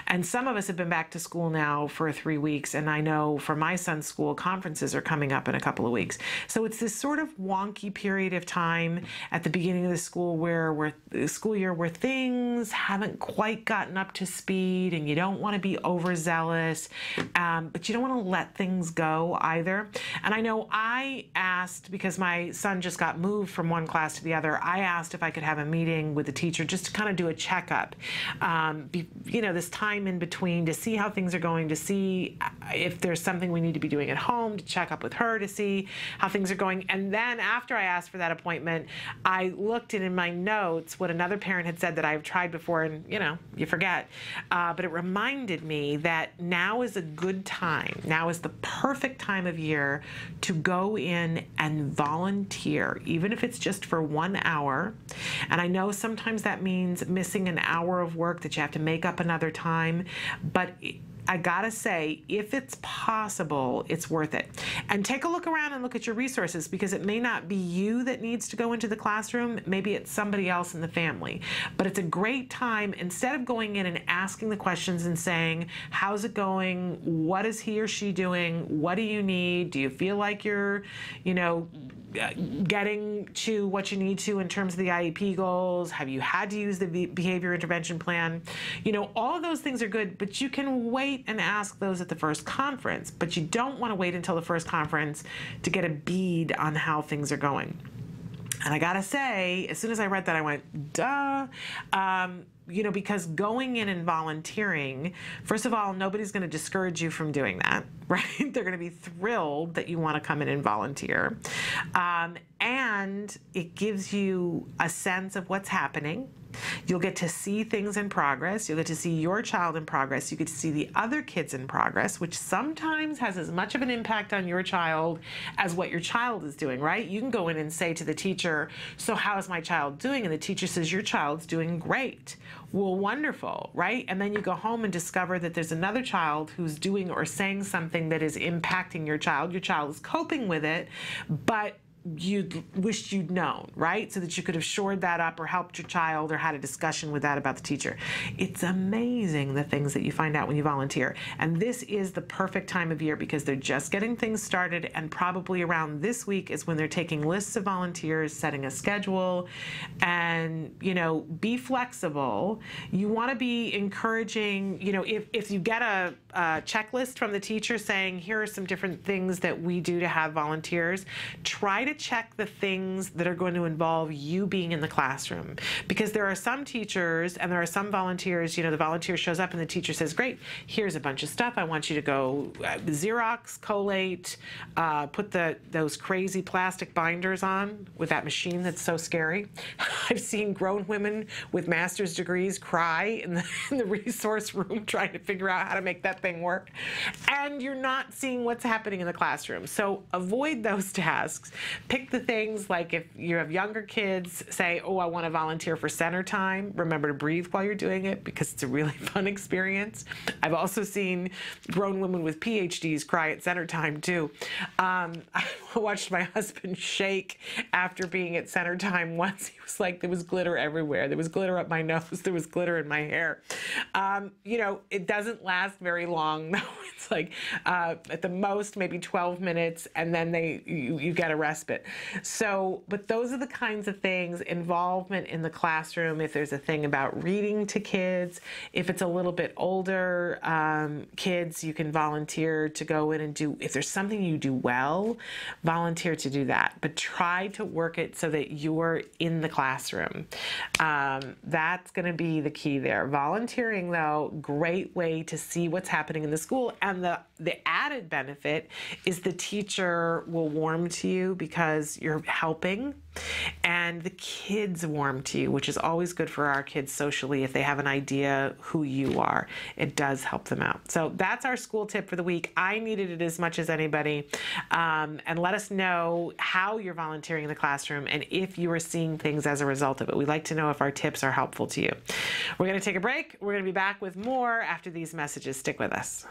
And some of us have been back to school now for 3 weeks. And I know for my son's school, conferences are coming up in a couple of weeks. So it's this sort of wonky period of time at the beginning of the school year where things haven't quite gotten up to speed, and you don't want to be overzealous, but you don't want to let things go either. And I know I asked, because my son just got moved from one class to the other, I asked if I could have a meeting with the teacher just to kind of do a checkup, you know, this time in between, to see how things are going, to see if there's something we need to be doing at home, to check up with her to see how things are going. And then after I asked for that appointment, I looked in my notes what another parent had said that I've tried before, and you know, you forget, but it reminded me that now is a good time. Now is the perfect time of year to go in and volunteer, even if it's just for 1 hour. And I know sometimes that means missing an hour of work that you have to make up another time, but I gotta say, if it's possible, it's worth it. And take a look around and look at your resources, because it may not be you that needs to go into the classroom. Maybe it's somebody else in the family. But it's a great time, instead of going in and asking the questions and saying, how's it going? What is he or she doing? What do you need? Do you feel like you're, you know, getting to what you need to in terms of the IEP goals? Have you had to use the behavior intervention plan? You know, all of those things are good, but you can wait and ask those at the first conference. But you don't want to wait until the first conference to get a bead on how things are going. And I gotta say, as soon as I read that, I went, duh. You know, because going in and volunteering, first of all, nobody's going to discourage you from doing that, right? They're going to be thrilled that you want to come in and volunteer. And it gives you a sense of what's happening. You'll get to see things in progress. You'll get to see your child in progress. You get to see the other kids in progress, which sometimes has as much of an impact on your child as what your child is doing, right? You can go in and say to the teacher, so how is my child doing? And the teacher says, your child's doing great. Well, wonderful, right? And then you go home and discover that there's another child who's doing or saying something that is impacting your child. Your child is coping with it, but you wished you'd known, right? So that you could have shored that up or helped your child or had a discussion with that about the teacher. It's amazing the things that you find out when you volunteer. And this is the perfect time of year because they're just getting things started, and probably around this week is when they're taking lists of volunteers, setting a schedule, and, you know, be flexible. You want to be encouraging, you know, if you get a checklist from the teacher saying, here are some different things that we do to have volunteers, try to check the things that are going to involve you being in the classroom. Because there are some teachers and there are some volunteers, you know, the volunteer shows up and the teacher says, great, here's a bunch of stuff. I want you to go Xerox, collate, put those crazy plastic binders on with that machine that's so scary. I've seen grown women with master's degrees cry in the resource room trying to figure out how to make that thing work. And you're not seeing what's happening in the classroom. So avoid those tasks. Pick the things like, if you have younger kids, say, oh, I want to volunteer for center time. Remember to breathe while you're doing it because it's a really fun experience. I've also seen grown women with PhDs cry at center time too. I watched my husband shake after being at center time once. He was like, there was glitter everywhere. There was glitter up my nose. There was glitter in my hair. You know, it doesn't last very long though. It's like at the most maybe 12 minutes, and then you get a respite. So, but those are the kinds of things, involvement in the classroom. If there's a thing about reading to kids, if it's a little bit older kids, you can volunteer to go in and do, if there's something you do well, volunteer to do that. But try to work it so that you're in the classroom. That's going to be the key there. Volunteering, though, great way to see what's happening in the school. And the added benefit is the teacher will warm to you because because you're helping, and the kids warm to you, which is always good for our kids socially. If they have an idea who you are, it does help them out. So that's our school tip for the week. I needed it as much as anybody. And let us know how you're volunteering in the classroom and if you are seeing things as a result of it. We'd like to know if our tips are helpful to you. We're going to take a break. We're going to be back with more after these messages. Stick with us.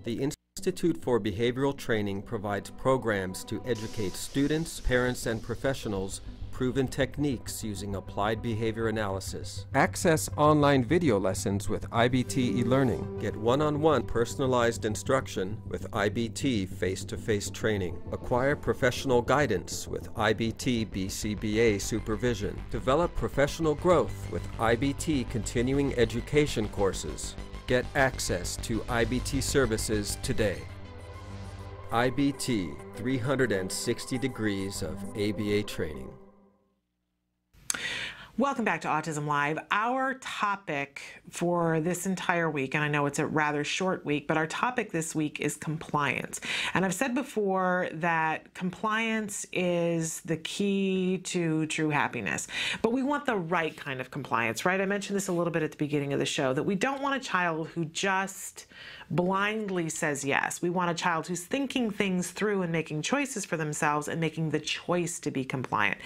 The Institute for Behavioral Training provides programs to educate students, parents, and professionals proven techniques using applied behavior analysis. Access online video lessons with IBT e-learning. Get one-on-one personalized instruction with IBT face-to-face training. Acquire professional guidance with IBT BCBA supervision. Develop professional growth with IBT continuing education courses. Get access to IBT services today. IBT, 360 degrees of ABA training. Welcome back to Autism Live. Our topic for this entire week, and I know it's a rather short week, but our topic this week is compliance. And I've said before that compliance is the key to true happiness. But we want the right kind of compliance, right? I mentioned this a little bit at the beginning of the show, that we don't want a child who just blindly says yes. We want a child who's thinking things through and making choices for themselves and making the choice to be compliant.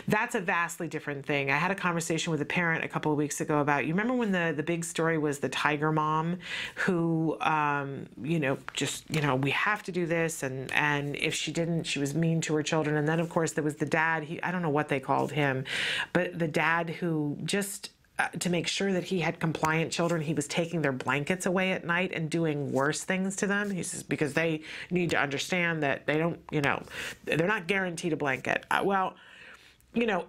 That's a vastly different thing. I had a conversation with a parent a couple of weeks ago about, you remember when the big story was the tiger mom who, we have to do this, and if she didn't, she was mean to her children. And then, of course, there was the dad, I don't know what they called him, but the dad who just, to make sure that he had compliant children, he was taking their blankets away at night and doing worse things to them. He says, because they need to understand that they don't, they're not guaranteed a blanket.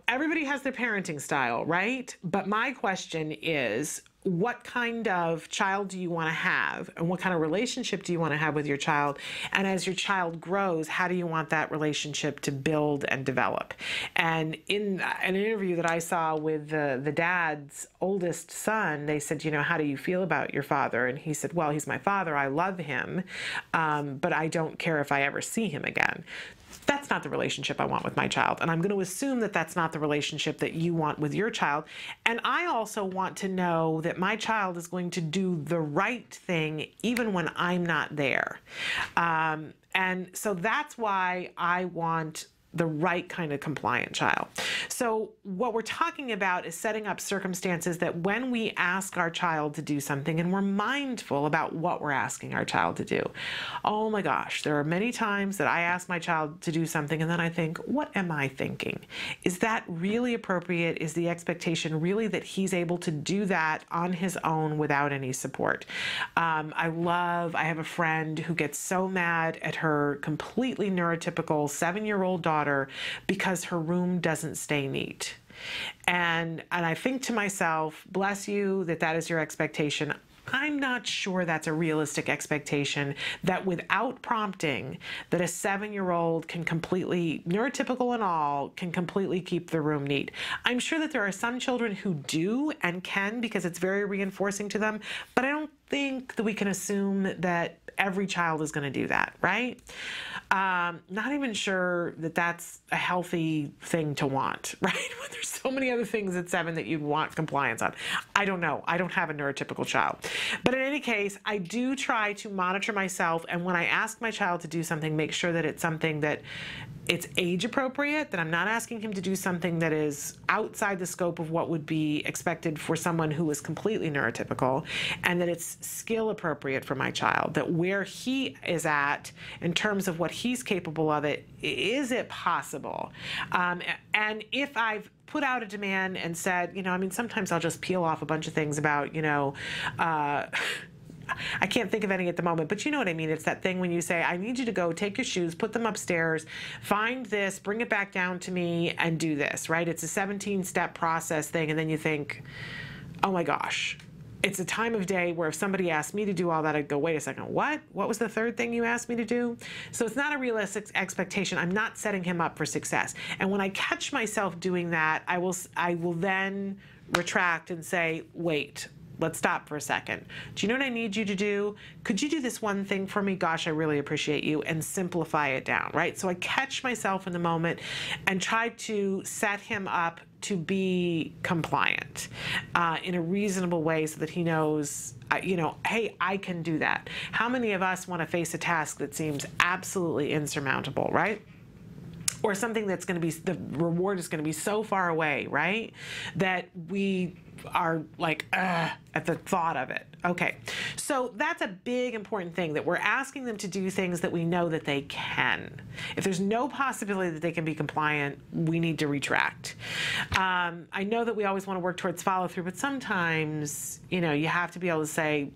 Everybody has their parenting style, right? But my question is, what kind of child do you want to have, and what kind of relationship do you want to have with your child? And as your child grows, how do you want that relationship to build and develop? And in an interview that I saw with the dad's oldest son, they said, how do you feel about your father? And he said, well, he's my father. I love him, but I don't care if I ever see him again. That's not the relationship I want with my child. And I'm going to assume that that's not the relationship that you want with your child. And I also want to know that my child is going to do the right thing even when I'm not there. And so that's why I want the right kind of compliant child. So what we're talking about is setting up circumstances that when we ask our child to do something, and we're mindful about what we're asking our child to do. Oh my gosh, there are many times that I ask my child to do something and then I think, what am I thinking? Is that really appropriate? Is the expectation really that he's able to do that on his own without any support? I have a friend who gets so mad at her completely neurotypical 7-year-old daughter because her room doesn't stay neat. And I think to myself, bless you that is your expectation. I'm not sure that's a realistic expectation, that without prompting, that a 7-year-old can completely, neurotypical and all, can completely keep the room neat. I'm sure that there are some children who do and can because it's very reinforcing to them, but I don't think that we can assume that every child is going to do that, right? Not even sure that that's a healthy thing to want, right? There's so many other things at 7 that you'd want compliance on. I don't know. I don't have a neurotypical child. But in any case, I do try to monitor myself, and when I ask my child to do something, make sure that it's something that it's age appropriate, that I'm not asking him to do something that is outside the scope of what would be expected for someone who is completely neurotypical, and that it's skill appropriate for my child, that where he is at in terms of what he's capable of, is it possible? And if I've put out a demand and said, sometimes I'll just peel off a bunch of things about, I can't think of any at the moment, but you know what I mean. It's that thing when you say, I need you to go take your shoes, put them upstairs, find this, bring it back down to me, and do this, right? It's a 17-step process thing, and then you think, oh my gosh. It's a time of day where if somebody asked me to do all that, I'd go, wait a second, what? What was the third thing you asked me to do? So it's not a realistic expectation. I'm not setting him up for success. And when I catch myself doing that, I will then retract and say, wait, let's stop for a second. Do you know what I need you to do? Could you do this one thing for me? Gosh, I really appreciate you, and simplify it down, right? So I catch myself in the moment and try to set him up to be compliant in a reasonable way so that he knows, you know, hey, I can do that. How many of us want to face a task that seems absolutely insurmountable, right? Or something that's going to be, the reward is going to be so far away, right? That we are like, at the thought of it. Okay, so that's a big important thing, that we're asking them to do things that we know that they can. If there's no possibility that they can be compliant, we need to retract. I know that we always want to work towards follow through, but sometimes, you know, you have to be able to say,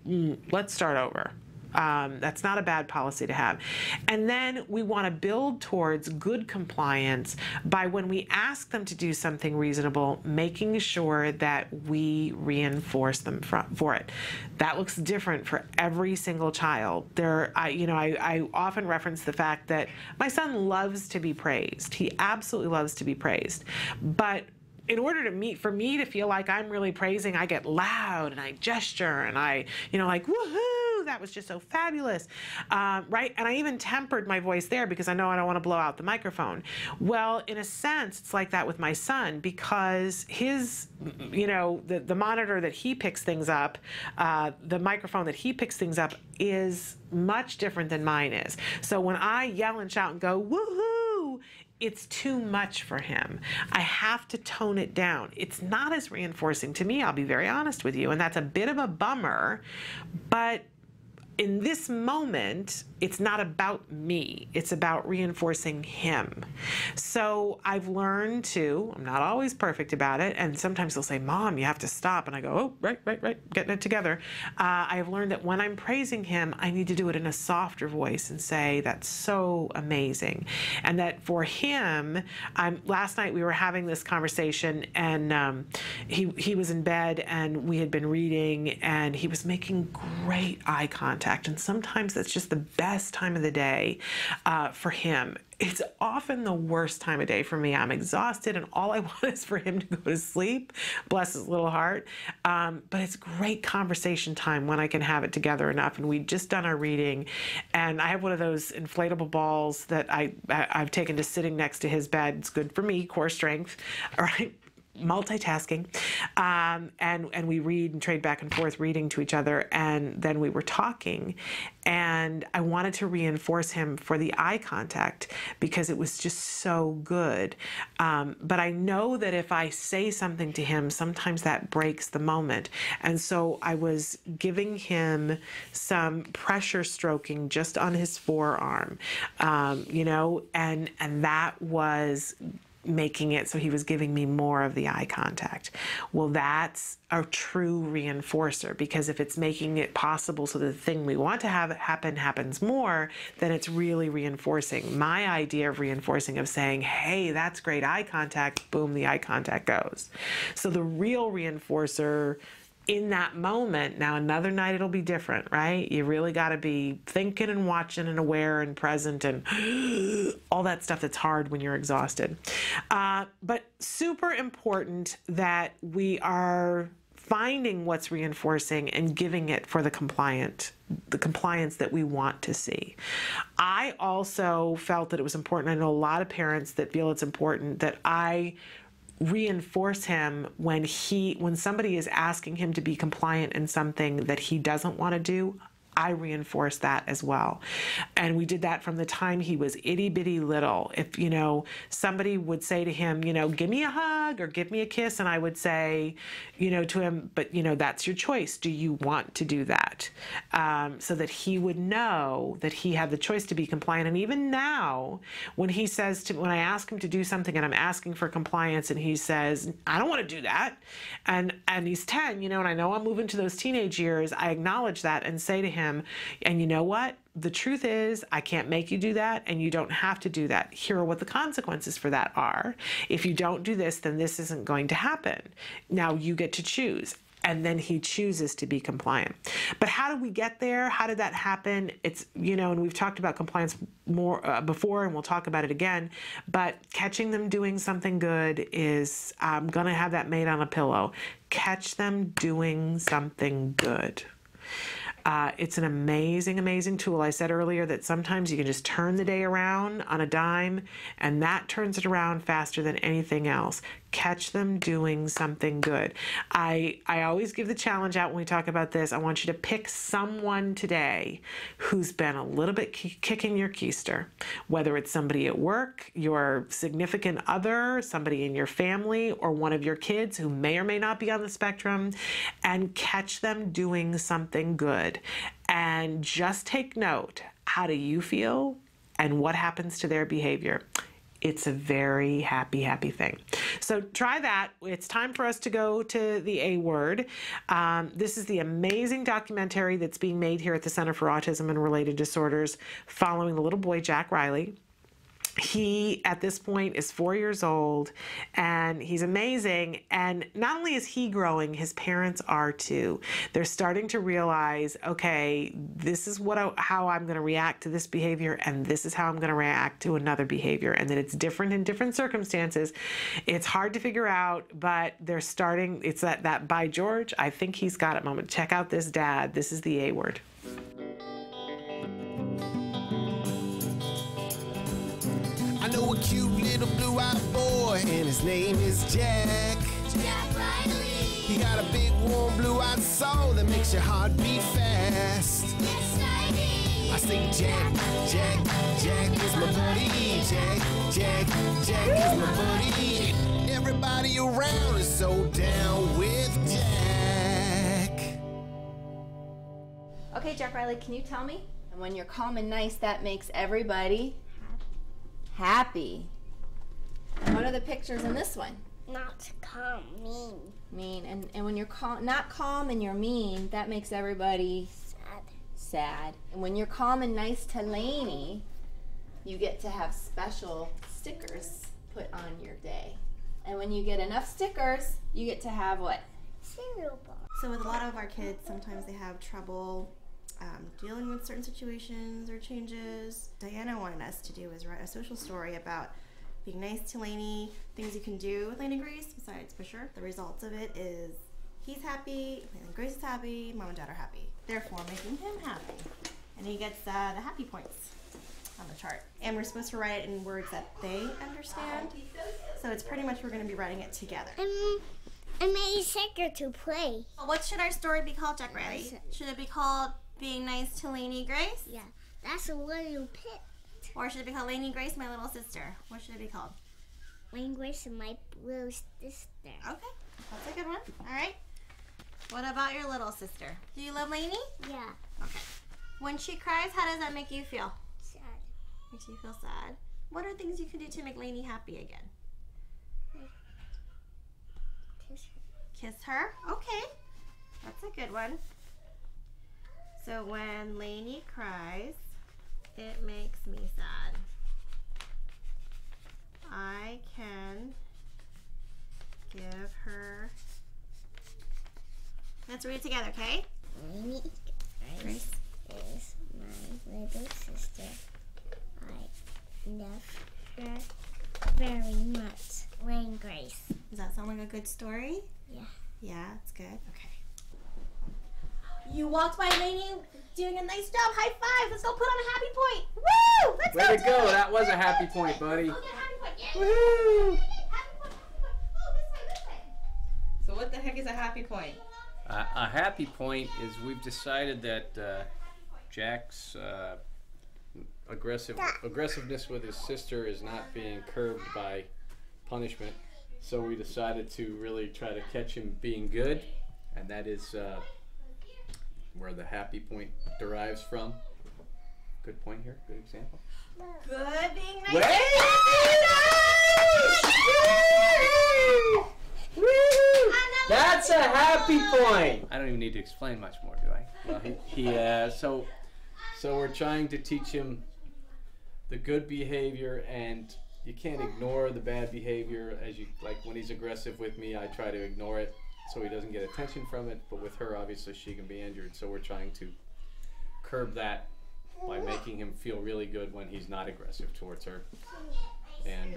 let's start over. That's not a bad policy to have. And then we want to build towards good compliance by, when we ask them to do something reasonable, making sure that we reinforce them for it. That looks different for every single child. I often reference the fact that my son loves to be praised. He absolutely loves to be praised. But in order for me to feel like I'm really praising, I get loud and I gesture and I, like, woohoo, that was just so fabulous, right? And I even tempered my voice there because I know I don't want to blow out the microphone. Well, in a sense, it's like that with my son, because his, the monitor that he picks things up, the microphone that he picks things up is much different than mine is. So when I yell and shout and go, woohoo, it's too much for him. I have to tone it down. It's not as reinforcing to me, I'll be very honest with you, and that's a bit of a bummer, but in this moment, it's not about me. It's about reinforcing him. So I've learned to, I'm not always perfect about it, and sometimes they'll say, Mom, you have to stop, and I go, oh, right, getting it together. I have learned that when I'm praising him, I need to do it in a softer voice and say, that's so amazing. And that for him, last night we were having this conversation, and he was in bed, and we had been reading, and he was making great eye contact. And sometimes that's just the best time of the day for him. It's often the worst time of day for me. I'm exhausted and all I want is for him to go to sleep, bless his little heart. But it's great conversation time when I can have it together enough. And we'd just done our reading, and I have one of those inflatable balls that I've taken to sitting next to his bed. It's good for me, core strength, all right? Multitasking, and we read and trade back and forth reading to each other, and then we were talking, and I wanted to reinforce him for the eye contact because it was just so good, but I know that if I say something to him, sometimes that breaks the moment, and so I was giving him some pressure stroking just on his forearm, and that was making it so he was giving me more of the eye contact. Well, that's a true reinforcer, because if it's making it possible so the thing we want to have happen happens more, then it's really reinforcing. My idea of reinforcing, of saying, hey, that's great eye contact, boom, the eye contact goes. So the real reinforcer in that moment, now another night it'll be different, right? You really got to be thinking and watching and aware and present and all that stuff that's hard when you're exhausted. But super important that we are finding what's reinforcing and giving it for the compliance that we want to see. I also felt that it was important. I know a lot of parents that feel it's important that I reinforce him when somebody is asking him to be compliant in something that he doesn't want to do. I reinforce that as well. And we did that from the time he was itty bitty little. If, somebody would say to him, give me a hug or give me a kiss. And I would say, to him, but, that's your choice. Do you want to do that? So that he would know that he had the choice to be compliant. And even now, when I ask him to do something and I'm asking for compliance and he says, I don't want to do that. And he's 10, and I know I'm moving to those teenage years, I acknowledge that and say to him, and you know what? The truth is, I can't make you do that, and you don't have to do that. Here are what the consequences for that are. If you don't do this, then this isn't going to happen. Now you get to choose. And then he chooses to be compliant. But how do we get there? How did that happen? It's, and we've talked about compliance more before, and we'll talk about it again, but catching them doing something good is, I'm going to have that made on a pillow. catch them doing something good. It's an amazing, amazing tool. I said earlier that sometimes you can just turn the day around on a dime, and that turns it around faster than anything else. Catch them doing something good. I always give the challenge out when we talk about this. I want you to pick someone today who's been a little bit kicking your keister, whether it's somebody at work, your significant other, somebody in your family, or one of your kids who may or may not be on the spectrum, and catch them doing something good. And just take note, how do you feel and what happens to their behavior? It's a very happy, happy thing. So try that. It's time for us to go to the A word. This is the amazing documentary that's being made here at the Center for Autism and Related Disorders following the little boy, Jack Riley. He, at this point, is 4 years old, and he's amazing. And not only is he growing, his parents are too. They're starting to realize, okay, this is how I'm going to react to this behavior, and this is how I'm going to react to another behavior, and that it's different in different circumstances. It's hard to figure out, but they're starting. It's that by George, I think he's got it moment. Check out this dad. This is the A word. I know a cute little blue-eyed boy, and his name is Jack. Jack Riley. He got a big, warm, blue-eyed soul that makes your heart beat fast. Yes, I do. I say Jack, Jack, Jack is my buddy. Jack, Jack, Jack is my buddy. Everybody around is so down with Jack. Okay, Jack Riley, can you tell me? And when you're calm and nice, that makes everybody happy. And what are the pictures in this one? Not calm, mean. Mean. And when you're not calm and you're mean, that makes everybody sad. And when you're calm and nice to Lainey, you get to have special stickers put on your day. And when you get enough stickers, you get to have what? Cereal bar. So with a lot of our kids, sometimes they have trouble dealing with certain situations or changes. Diana wanted us to do is write a social story about being nice to Lainey, things you can do with Lainey Grace besides push her. The results of it is he's happy, Lainey Grace is happy, Mom and Dad are happy, therefore making him happy. And he gets the happy points on the chart. And we're supposed to write it in words that they understand. So it's pretty much we're going to be writing it together. I'm eager to play. What should our story be called, Jack Riley? Should it be called Being Nice to Lainey Grace? Yeah, that's the one you picked. Or should it be called Lainey Grace, My Little Sister? What should it be called? Lainey Grace and My Little Sister. Okay, that's a good one. All right. What about your little sister? Do you love Lainey? Yeah. Okay. When she cries, how does that make you feel? Sad. Makes you feel sad. What are things you can do to make Lainey happy again? Kiss her. Kiss her? Okay. That's a good one. So when Lainey cries, it makes me sad. I can give her... Let's read it together, okay? Lainey Grace is my little sister. I love her very much. Lainey Grace. Does that sound like a good story? Yeah. Yeah, it's good. Okay. You walked by Lainey doing a nice job. High five. Let's go put on a happy point. Woo! Let's Way to go. That was a happy point, buddy. Go get a happy point. Yeah. Woo! So what the heck is a happy point? A happy point is we've decided that Jack's aggressiveness with his sister is not being curbed by punishment. So we decided to really try to catch him being good, and that is where the happy point derives from. Good point here. Good example. Good being nice. That's a happy point. I don't even need to explain much more, do I? Well, so we're trying to teach him the good behavior, and you can't ignore the bad behavior. Like when he's aggressive with me, I try to ignore it so he doesn't get attention from it. But with her, obviously, she can be injured. So we're trying to curb that by making him feel really good when he's not aggressive towards her. And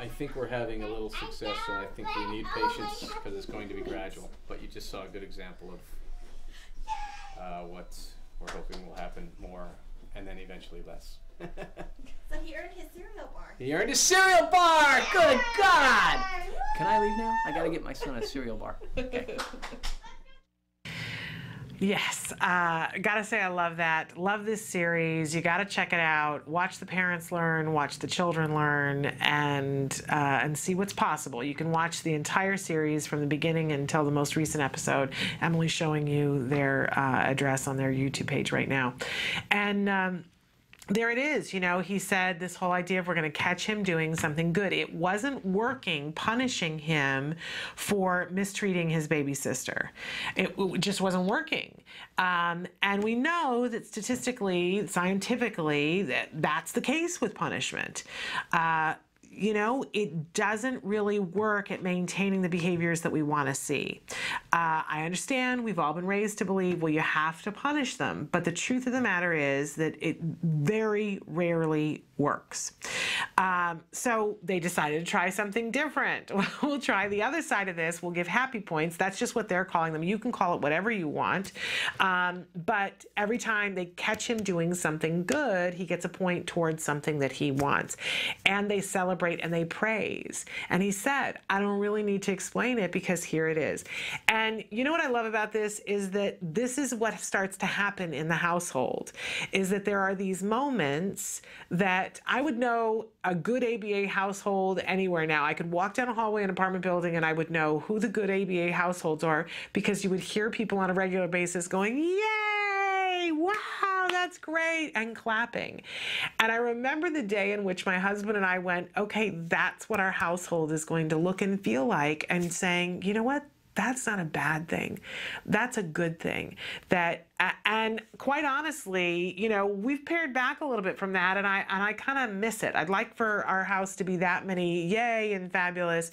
I think we're having a little success, and I think we need patience because it's going to be gradual. But you just saw a good example of what we're hoping will happen more, and then eventually less. So he earned his cereal bar. He earned a cereal bar! Good God! Can I leave now? I gotta get my son a cereal bar. Okay. Yes, gotta say I love that. Love this series. You gotta check it out. Watch the parents learn, watch the children learn, and see what's possible. You can watch the entire series from the beginning until the most recent episode. Emily's showing you their address on their YouTube page right now. And there it is. You know, he said this whole idea of we're going to catch him doing something good. It wasn't working, punishing him for mistreating his baby sister. It just wasn't working. And we know that statistically, scientifically, that's the case with punishment. You know, it doesn't really work at maintaining the behaviors that we want to see. I understand we've all been raised to believe, well, you have to punish them. But the truth of the matter is that it very rarely works. So they decided to try something different. We'll try the other side of this. We'll give happy points. That's just what they're calling them. You can call it whatever you want. But every time they catch him doing something good, he gets a point towards something that he wants. And they celebrate and they praise. And he said, I don't really need to explain it because here it is. And you know what I love about this is that this is what starts to happen in the household, is that there are these moments that I would know a good ABA household anywhere now. I could walk down a hallway in an apartment building and I would know who the good ABA households are because you would hear people on a regular basis going, yay, wow, that's great, and clapping. And I remember the day in which my husband and I went, okay, that's what our household is going to look and feel like, and saying, you know what? That's not a bad thing. That's a good thing. And quite honestly, you know, we've pared back a little bit from that, and I kind of miss it. I'd like for our house to be that many yay and fabulous.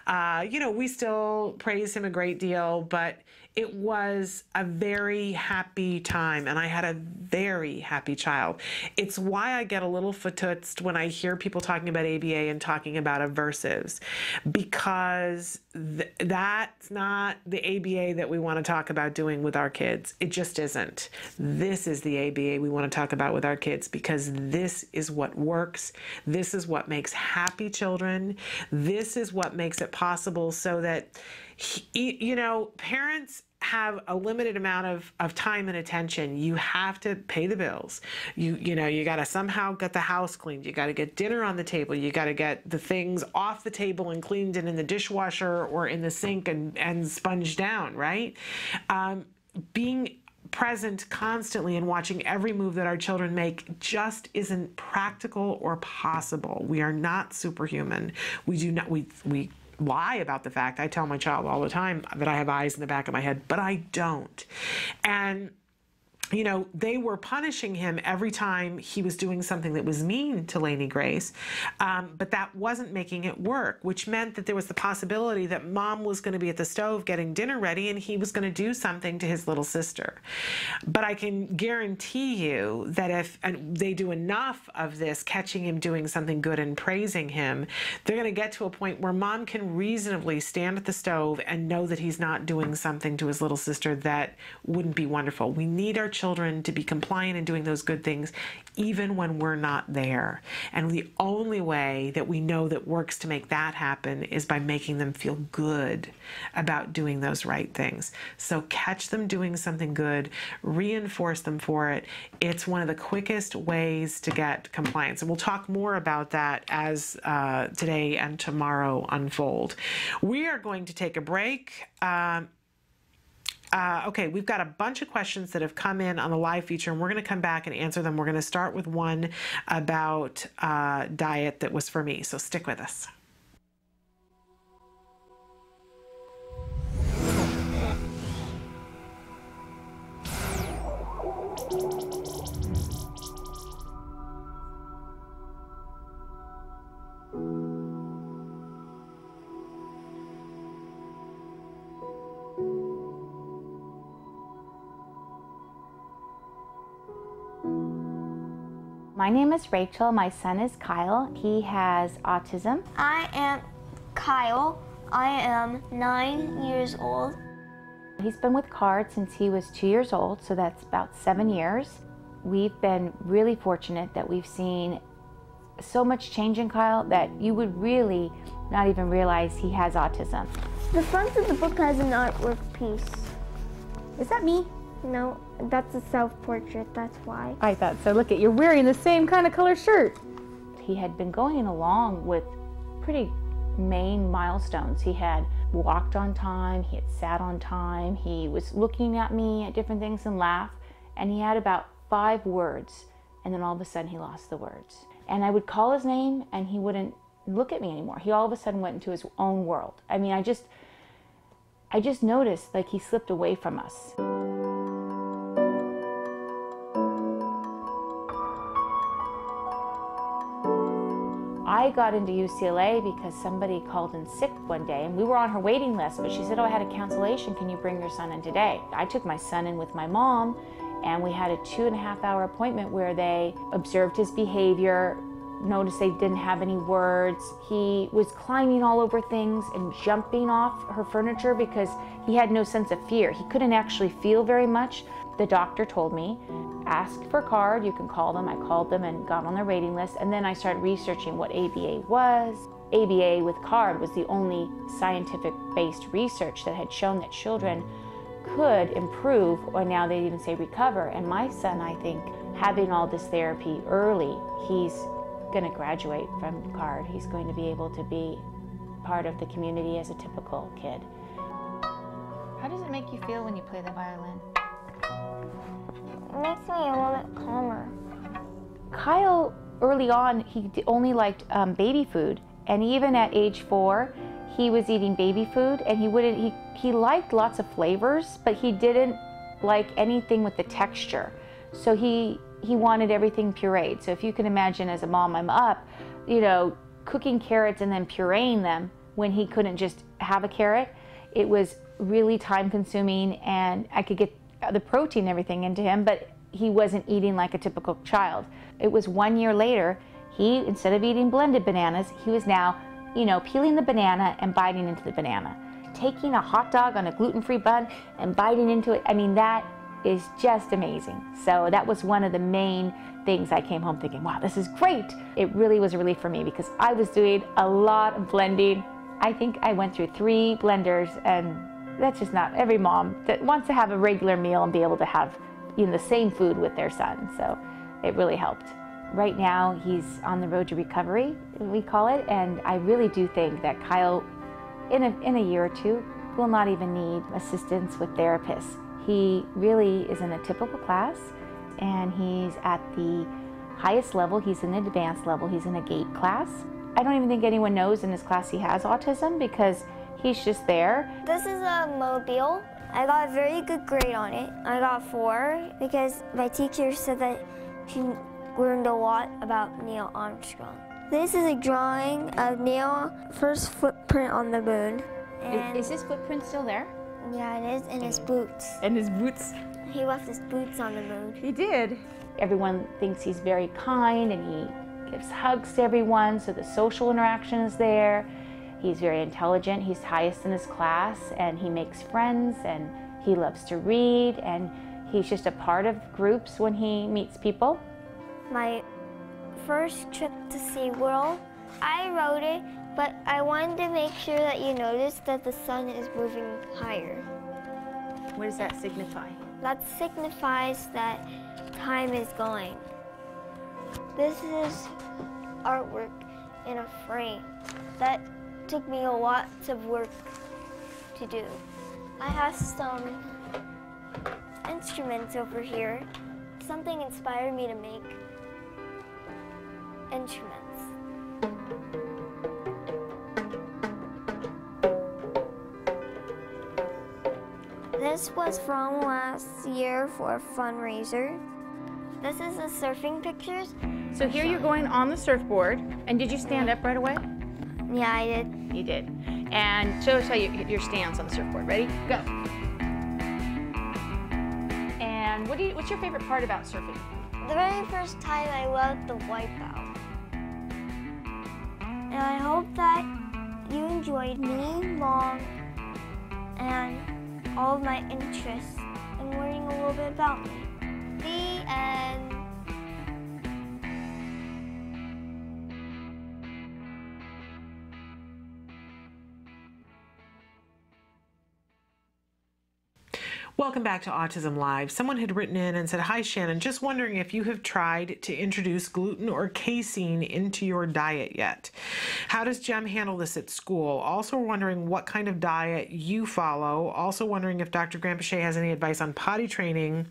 You know, we still praise him a great deal, but it was a very happy time, and I had a very happy child. It's why I get a little fatutzed when I hear people talking about ABA and talking about aversives, because that's not the ABA that we want to talk about doing with our kids. It just isn't. This is the ABA we want to talk about with our kids, because this is what works. This is what makes happy children. This is what makes it possible so that, you know, parents have a limited amount of time and attention. You have to pay the bills. You know, you got to somehow get the house cleaned. You got to get dinner on the table. You got to get the things off the table and cleaned and in the dishwasher or in the sink and sponged down, right? Being present constantly and watching every move that our children make just isn't practical or possible. We are not superhuman. We do not, we lie about the fact. I tell my child all the time that I have eyes in the back of my head, but I don't. And you know, they were punishing him every time he was doing something that was mean to Lainey Grace, but that wasn't making it work, which meant that there was the possibility that mom was going to be at the stove getting dinner ready and he was going to do something to his little sister. But I can guarantee you that if they do enough of this, catching him doing something good and praising him, they're going to get to a point where mom can reasonably stand at the stove and know that he's not doing something to his little sister that wouldn't be wonderful. We need our children to be compliant and doing those good things even when we're not there. And the only way that we know that works to make that happen is by making them feel good about doing those right things. So catch them doing something good, reinforce them for it. It's one of the quickest ways to get compliance. And we'll talk more about that as today and tomorrow unfold. We are going to take a break. Okay, we've got a bunch of questions that have come in on the live feature, and we're going to come back and answer them. We're going to start with one about diet that was for me, so stick with us. My name is Rachel. My son is Kyle. He has autism. I am Kyle. I am 9 years old. He's been with CARD since he was 2 years old, so that's about 7 years. We've been really fortunate that we've seen so much change in Kyle that you would really not even realize he has autism. The front of the book has an artwork piece. Is that me? No, that's a self-portrait, that's why. I thought so. Look, you're wearing the same kind of color shirt. He had been going along with pretty main milestones. He had walked on time, he had sat on time, he was looking at me at different things and laugh, and he had about 5 words, and then all of a sudden he lost the words. And I would call his name and he wouldn't look at me anymore. He all of a sudden went into his own world. I mean, I just noticed like he slipped away from us. I got into UCLA because somebody called in sick one day, and we were on her waiting list, but she said, oh, I had a cancellation, can you bring your son in today? I took my son in with my mom, and we had a 2.5-hour appointment where they observed his behavior, noticed they didn't have any words. He was climbing all over things and jumping off her furniture because he had no sense of fear. He couldn't actually feel very much. The doctor told me, ask for CARD, you can call them. I called them and got on their waiting list, and then I started researching what ABA was. ABA with CARD was the only scientific-based research that had shown that children could improve, or now they even say recover. And my son, I think, having all this therapy early, he's going to graduate from CARD. He's going to be able to be part of the community as a typical kid. How does it make you feel when you play the violin? It makes me a little bit calmer. Kyle, early on, he only liked baby food, and even at age 4, he was eating baby food, and he liked lots of flavors, but he didn't like anything with the texture. So he wanted everything pureed. So if you can imagine, as a mom, I'm up, you know, cooking carrots and then pureeing them when he couldn't just have a carrot. It was really time consuming, and I could get the protein and everything into him, but he wasn't eating like a typical child. It was 1 year later, he, instead of eating blended bananas, he was now, you know, peeling the banana and biting into the banana. Taking a hot dog on a gluten-free bun and biting into it, I mean, that is just amazing. So that was one of the main things I came home thinking, wow, this is great. It really was a relief for me because I was doing a lot of blending. I think I went through 3 blenders, and that's just not every mom that wants to have a regular meal and be able to have, you know, the same food with their son. So it really helped. Right now, he's on the road to recovery, we call it, and I really do think that Kyle, in a year or 2, will not even need assistance with therapists. He really is in a typical class, and he's at the highest level. He's in the advanced level. He's in a GATE class. I don't even think anyone knows in his class he has autism because he's just there. This is a mobile. I got a very good grade on it. I got 4 because my teacher said that she learned a lot about Neil Armstrong. This is a drawing of Neil's first footprint on the moon. Is his footprint still there? Yeah, it is, and his boots. And his boots? He left his boots on the moon. He did. Everyone thinks he's very kind, and he gives hugs to everyone, so the social interaction is there. He's very intelligent. He's highest in his class, and he makes friends, and he loves to read, and he's just a part of groups when he meets people. My first trip to SeaWorld, I wrote it, but I wanted to make sure that you noticed that the sun is moving higher. What does that signify? That signifies that time is going. This is artwork in a frame. That took me a lot of work to do. I have some instruments over here. Something inspired me to make instruments. This was from last year for a fundraiser. This is the surfing pictures. So here you're going on the surfboard, and did you stand up right away? Yeah, I did. You did. And show us how your stance on the surfboard. Ready? Go. And what's your favorite part about surfing? The very first time I wrote the Wipeout. And I hope that you enjoyed me, Mom, and all of my interests in learning a little bit about me. The end. Welcome back to Autism Live. Someone had written in and said, "Hi Shannon, just wondering if you have tried to introduce gluten or casein into your diet yet. How does Jem handle this at school? Also wondering what kind of diet you follow. Also wondering if Dr. Granpeche has any advice on potty training."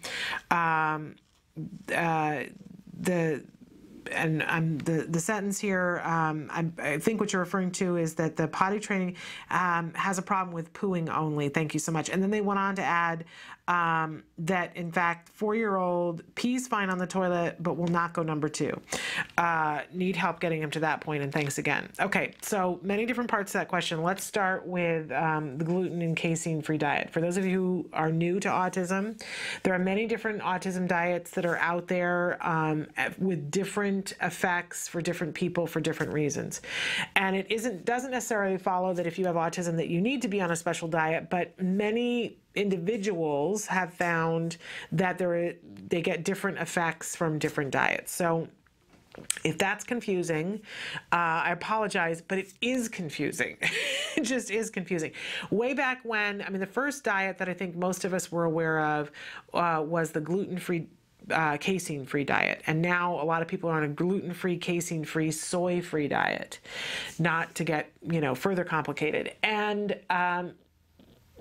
The sentence here, I think what you're referring to is that the potty training has a problem with pooing only. Thank you so much. And then they went on to add that, in fact, 4-year-old pees fine on the toilet, but will not go number 2. Need help getting him to that point, and thanks again. Okay, so many different parts of that question. Let's start with the gluten and casein-free diet. For those of you who are new to autism, there are many different autism diets that are out there with different effects for different people for different reasons. And it doesn't necessarily follow that if you have autism that you need to be on a special diet, but many individuals have found that they get different effects from different diets. So if that's confusing, I apologize, but it is confusing. It just is confusing. Way back when, I mean, the first diet that I think most of us were aware of was the gluten-free casein-free diet. And now a lot of people are on a gluten-free, casein-free, soy-free diet, not to get, further complicated. And,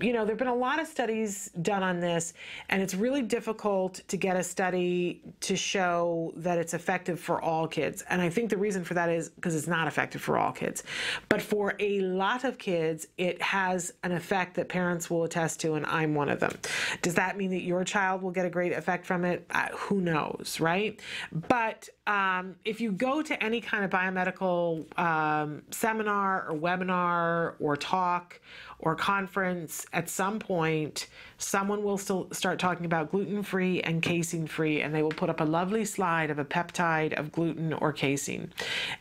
there have been a lot of studies done on this, and it's really difficult to get a study to show that it's effective for all kids. And I think the reason for that is because it's not effective for all kids. But for a lot of kids, it has an effect that parents will attest to, and I'm one of them. Does that mean that your child will get a great effect from it? Who knows, right? But if you go to any kind of biomedical seminar or webinar or talk or conference, at some point, someone will still start talking about gluten-free and casein-free, and they will put up a lovely slide of a peptide of gluten or casein.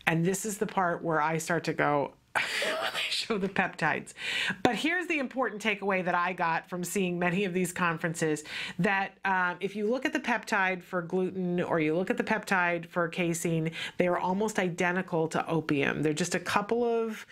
And this is the part where I start to go, when they show the peptides. But here's the important takeaway that I got from seeing many of these conferences, that if you look at the peptide for gluten or you look at the peptide for casein, they are almost identical to opium. They're just a couple of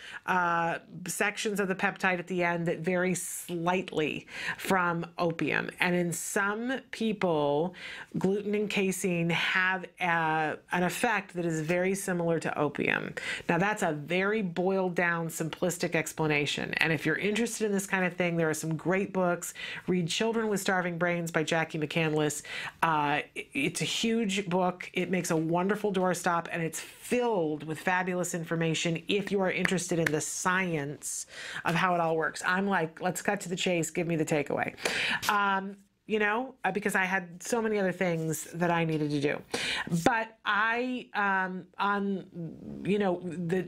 sections of the peptide at the end that vary slightly from opium. And in some people, gluten and casein have an effect that is very similar to opium. Now that's a very boiled down, simplistic explanation. And if you're interested in this kind of thing, there are some great books. Read Children with Starving Brains by Jackie McCandless. It's a huge book. It makes a wonderful doorstop, and it's filled with fabulous information if you are interested in the science of how it all works. I'm like, let's cut to the chase. Give me the takeaway. Because I had so many other things that I needed to do. But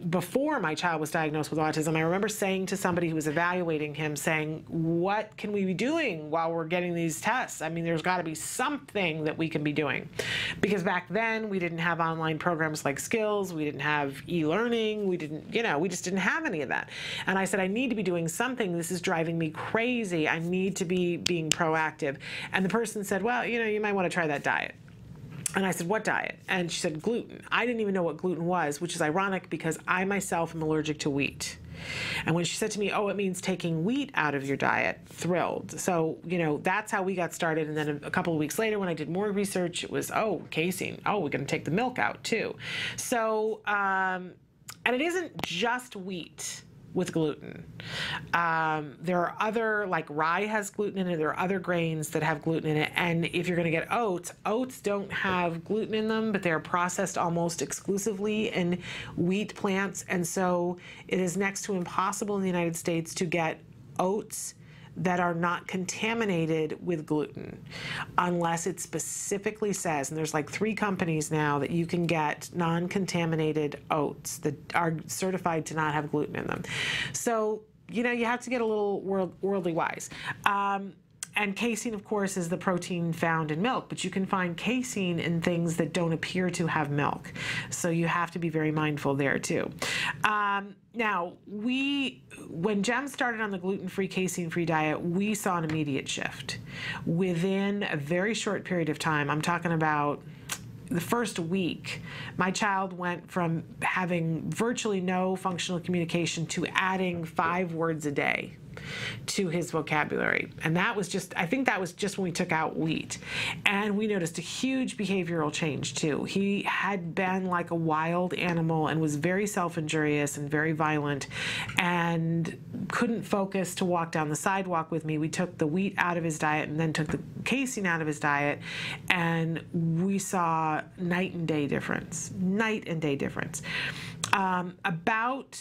before my child was diagnosed with autism, I remember saying to somebody who was evaluating him, saying, what can we be doing while we're getting these tests? I mean, there's got to be something that we can be doing. Because back then, we didn't have online programs like Skills, we didn't have e-learning, we just didn't have any of that. And I said, I need to be doing something. This is driving me crazy. I need to be being proactive. And the person said, well, you might want to try that diet. And I said, what diet? And she said, gluten. I didn't even know what gluten was, which is ironic because I myself am allergic to wheat. And when she said to me, oh, it means taking wheat out of your diet, thrilled. So, that's how we got started. And then a couple of weeks later, when I did more research, it was, oh, casein. Oh, we're going to take the milk out too. So, and it isn't just wheat with gluten. There are other, like rye has gluten in it, there are other grains that have gluten in it, and if you're going to get oats don't have gluten in them, but they're processed almost exclusively in wheat plants, and so it is next to impossible in the United States to get oats that are not contaminated with gluten unless it specifically says, and there's like 3 companies now that you can get non-contaminated oats that are certified to not have gluten in them. So, you have to get a little worldly wise. And casein, of course, is the protein found in milk, but you can find casein in things that don't appear to have milk. So you have to be very mindful there too. Now, when Jem started on the gluten-free, casein-free diet, we saw an immediate shift. Within a very short period of time, I'm talking about the first week, my child went from having virtually no functional communication to adding 5 words a day to his vocabulary. And that was just, I think that was just when we took out wheat. And we noticed a huge behavioral change too. He had been like a wild animal and was very self-injurious and very violent and couldn't focus to walk down the sidewalk with me. We took the wheat out of his diet and then took the casein out of his diet, and we saw night and day difference. About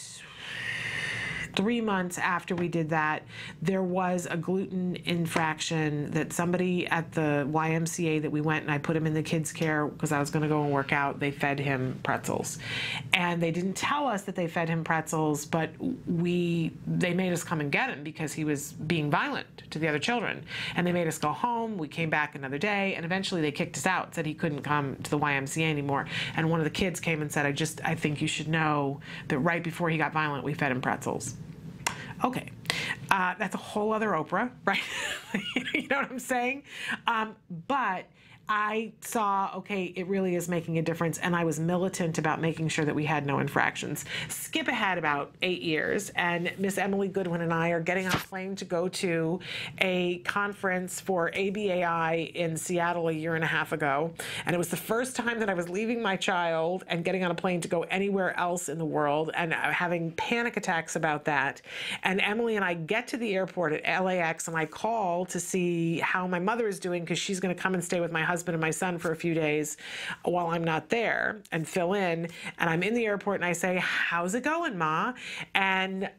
3 months after we did that, there was a gluten infraction that somebody at the YMCA that we went, and I put him in the kids' care because I was going to go and work out, they fed him pretzels. And they didn't tell us that they fed him pretzels, but they made us come and get him because he was being violent to the other children. And they made us go home. We came back another day, and eventually they kicked us out, said he couldn't come to the YMCA anymore. And one of the kids came and said, I think you should know that right before he got violent, we fed him pretzels. Okay, that's a whole other Oprah, right? You know what I'm saying? But I saw, okay, it really is making a difference, and I was militant about making sure that we had no infractions. Skip ahead about 8 years, and Miss Emily Goodwin and I are getting on a plane to go to a conference for ABAI in Seattle a year and a half ago, and it was the first time that I was leaving my child and getting on a plane to go anywhere else in the world, and having panic attacks about that. And Emily and I get to the airport at LAX, and I call to see how my mother is doing because she's going to come and stay with my husband and my son for a few days while I'm not there and fill in. And I'm in the airport and I say, "How's it going, Ma?" And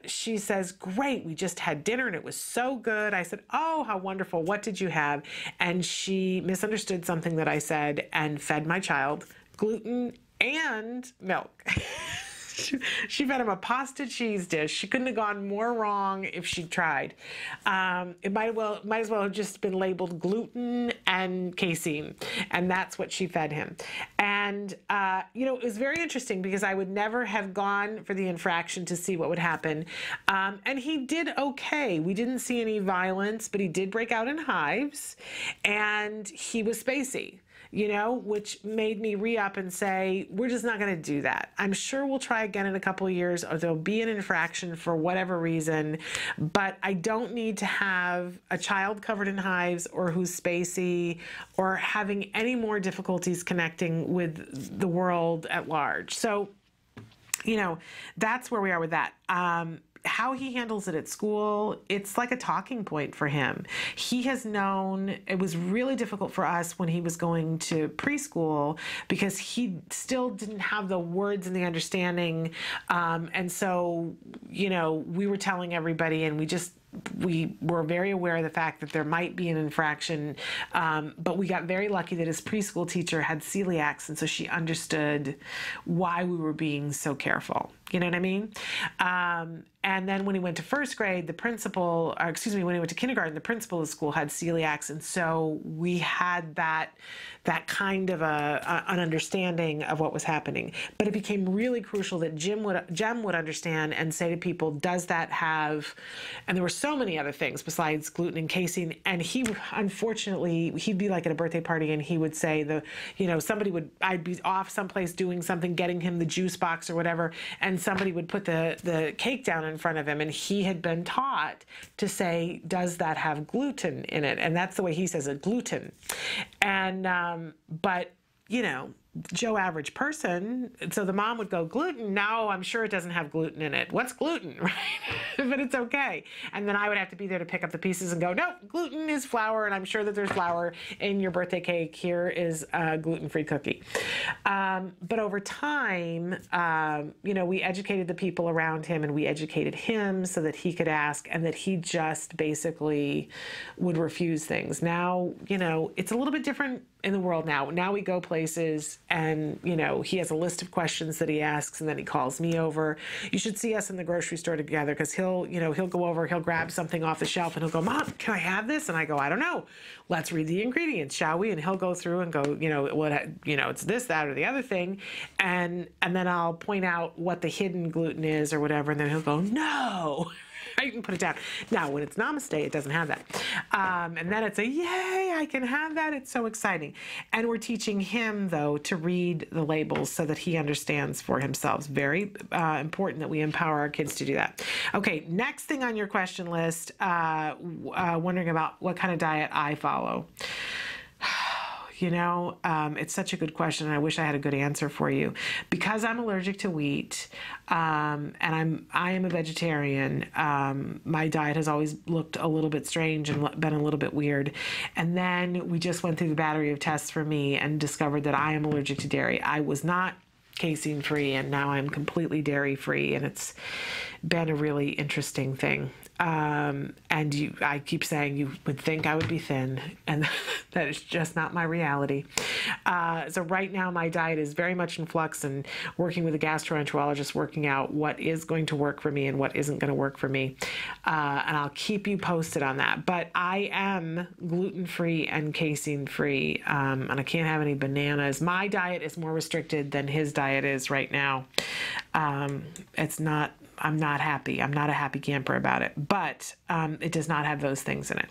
she says, "Great, we just had dinner and it was so good." I said, "Oh, how wonderful. What did you have?" And she misunderstood something that I said and fed my child gluten and milk. She fed him a pasta cheese dish. She couldn't have gone more wrong if she tried. It might as well have just been labeled gluten and casein, and that's what she fed him. And you know, it was very interesting because I would never have gone for the infraction to see what would happen. And he did okay. We didn't see any violence, but he did break out in hives, and he was spacey, you know, which made me re-up and say, we're just not going to do that. I'm sure we'll try again in a couple of years, or there'll be an infraction for whatever reason, but I don't need to have a child covered in hives or who's spacey or having any more difficulties connecting with the world at large. So, you know, that's where we are with that. How he handles it at school, it's like a talking point for him. He has known, it was really difficult for us when he was going to preschool because he still didn't have the words and the understanding. And so, you know, we were telling everybody, and we were very aware of the fact that there might be an infraction, but we got very lucky that his preschool teacher had celiacs, and so she understood why we were being so careful. You know what I mean? And then when he went to first grade, the principal, or excuse me, when he went to kindergarten, the principal of the school had celiacs, and so we had that kind of an understanding of what was happening. But it became really crucial that Jem would understand and say to people, does that have, and there were so many other things besides gluten and casein, and he, unfortunately, he'd be like at a birthday party and he would say I'd be off someplace doing something, getting him the juice box or whatever, and somebody would put the cake down in front of him, and he had been taught to say, does that have gluten in it? And that's the way he says it, gluten. And but you know, Joe average person, so the mom would go, gluten? No, I'm sure it doesn't have gluten in it. What's gluten, right? But it's okay. And then I would have to be there to pick up the pieces and go, no, gluten is flour, and I'm sure that there's flour in your birthday cake. Here is a gluten-free cookie. But over time, you know, we educated the people around him, and we educated him so that he could ask, and that he just basically would refuse things. Now, you know, it's a little bit different in the world now. Now we go places and you know, he has a list of questions that he asks, and then he calls me over. You should see us in the grocery store together, because he'll go over, he'll grab something off the shelf, and he'll go, Mom, can I have this? And I go, I don't know. Let's read the ingredients, shall we? And he'll go through and go, it's this, that, or the other thing, and then I'll point out what the hidden gluten is or whatever, and then he'll go, no. You can put it down. Now, when it's Namaste, it doesn't have that. And then it's a, yay, I can have that. It's so exciting. And we're teaching him, though, to read the labels so that he understands for himself. It's very important that we empower our kids to do that. Okay, next thing on your question list, wondering about what kind of diet I follow. You know, it's such a good question, and I wish I had a good answer for you. Because I'm allergic to wheat, and I am a vegetarian, my diet has always looked a little bit strange and been a little bit weird. And then we just went through the battery of tests for me and discovered that I am allergic to dairy. I was not casein free, and now I'm completely dairy free, and it's been a really interesting thing. I keep saying you would think I would be thin, and that is just not my reality. So right now my diet is very much in flux, and working with a gastroenterologist, working out what is going to work for me and what isn't going to work for me. And I'll keep you posted on that. But I am gluten-free and casein-free, and I can't have any bananas. My diet is more restricted than his diet is right now. I'm not happy. I'm not a happy camper about it, but it does not have those things in it.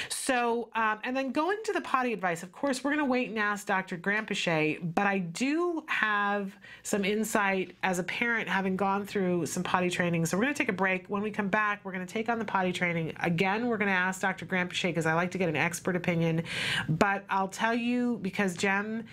So, and then going to the potty advice, of course, we're going to wait and ask Dr. Grampachet, but I do have some insight as a parent, having gone through some potty training. So we're going to take a break. When we come back, we're going to take on the potty training. Again, we're going to ask Dr. Grampachet, because I like to get an expert opinion, but I'll tell you, because Jem,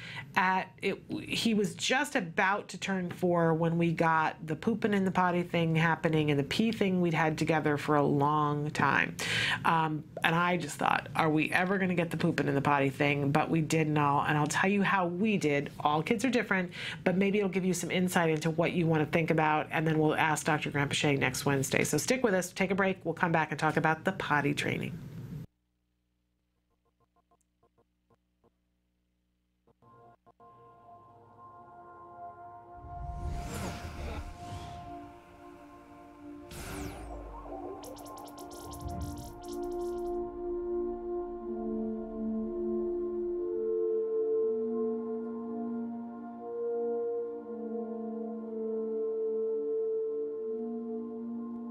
he was just about to turn 4 when we got the pooping in the potty thing happening and the pee thing we'd had together for a long time. And I just thought, are we ever going to get the pooping in the potty thing? But we did, and I'll tell you how we did. All kids are different, but maybe it'll give you some insight into what you want to think about, and then we'll ask Dr. Grampachet next Wednesday. So stick with us, take a break, we'll come back and talk about the potty training.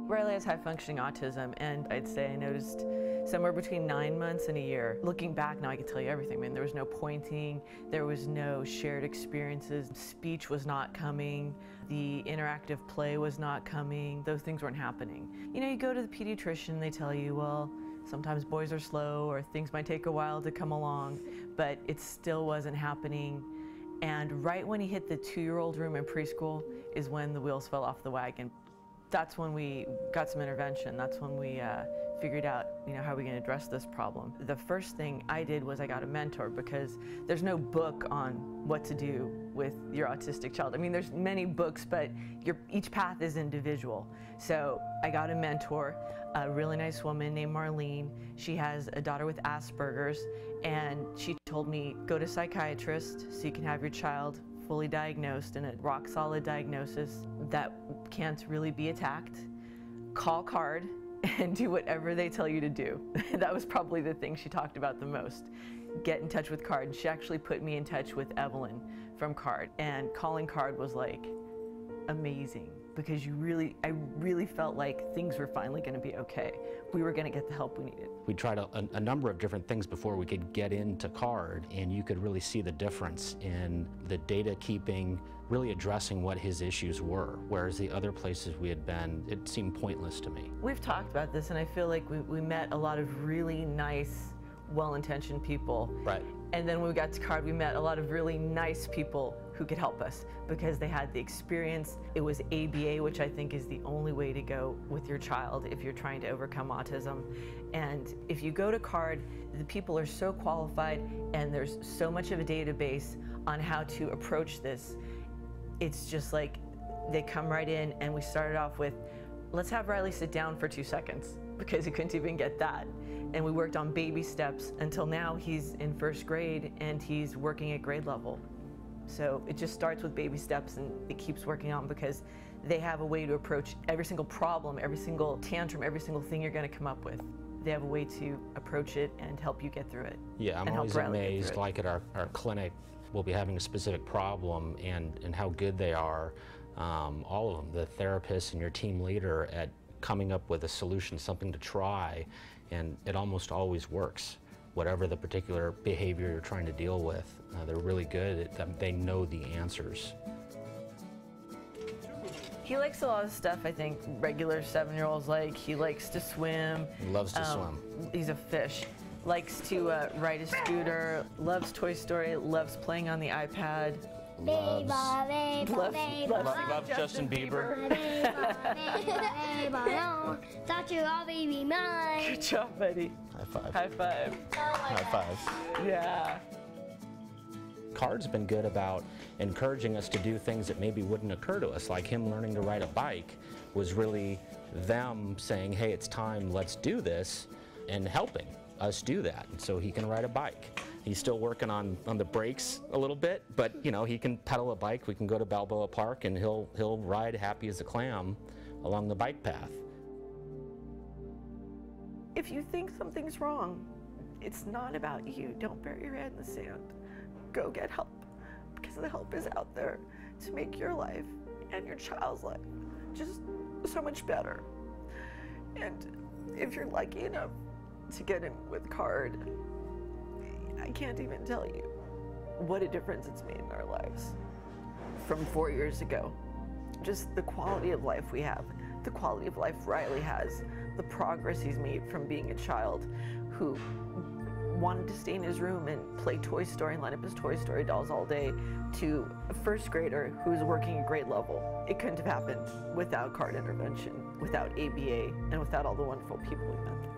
Riley has high-functioning autism, and I'd say I noticed somewhere between 9 months and a year. Looking back now, I can tell you everything. I mean, there was no pointing, there was no shared experiences, speech was not coming, the interactive play was not coming, those things weren't happening. You know, you go to the pediatrician, they tell you, well, sometimes boys are slow or things might take a while to come along, but it still wasn't happening. And right when he hit the 2-year-old room in preschool is when the wheels fell off the wagon. That's when we got some intervention. That's when we figured out, you know, how are we going to address this problem. The first thing I did was I got a mentor, because there's no book on what to do with your autistic child. I mean, there's many books, but each path is individual. So I got a mentor, a really nice woman named Marlene. She has a daughter with Asperger's, and she told me, go to a psychiatrist so you can have your child fully diagnosed and a rock-solid diagnosis that can't really be attacked. Call CARD and do whatever they tell you to do. That was probably the thing she talked about the most. Get in touch with CARD. And she actually put me in touch with Evelyn from CARD. And calling CARD was like amazing, because I really felt like things were finally going to be okay. We were going to get the help we needed. We tried a number of different things before we could get into CARD, and you could really see the difference in the data keeping, really addressing what his issues were, whereas the other places we had been, it seemed pointless to me. We've talked about this, and I feel like we met a lot of really nice, well-intentioned people. Right. And then when we got to CARD, we met a lot of really nice people who could help us because they had the experience. It was ABA, which I think is the only way to go with your child if you're trying to overcome autism. And if you go to CARD, the people are so qualified, and there's so much of a database on how to approach this. It's just like they come right in, and we started off with, let's have Riley sit down for 2 seconds, because he couldn't even get that. And we worked on baby steps until now he's in 1st grade and he's working at grade level. So it just starts with baby steps and it keeps working on, because they have a way to approach every single problem, every single tantrum, every single thing you're going to come up with. They have a way to approach it and help you get through it. Yeah, I'm always amazed, like at our clinic, we'll be having a specific problem and how good they are, all of them, the therapist and your team leader, at coming up with a solution, something to try, and it almost always works. Whatever the particular behavior you're trying to deal with, they're really good at them. They know the answers. He likes a lot of stuff, I think, regular 7-year-olds like. He likes to swim. He loves to swim. He's a fish. Likes to ride a scooter, loves Toy Story, loves playing on the iPad. Loves Justin Bieber. Good job, buddy. High five. High five. High five. Yeah. CARD's been good about encouraging us to do things that maybe wouldn't occur to us, like him learning to ride a bike was really them saying, hey, it's time, let's do this, and helping us do that. And so he can ride a bike. He's still working on the brakes a little bit, but you know, he can pedal a bike. We can go to Balboa Park and he'll ride happy as a clam along the bike path. If you think something's wrong, it's not about you. Don't bury your head in the sand. Go get help, because the help is out there to make your life and your child's life just so much better. And if you're lucky enough to get in with CARD, I can't even tell you what a difference it's made in our lives. From 4 years ago, just the quality of life we have, the quality of life Riley has, the progress he's made from being a child who wanted to stay in his room and play Toy Story and line up his Toy Story dolls all day, to a first grader who's working at grade level. It couldn't have happened without CARD intervention, without ABA, and without all the wonderful people we met there.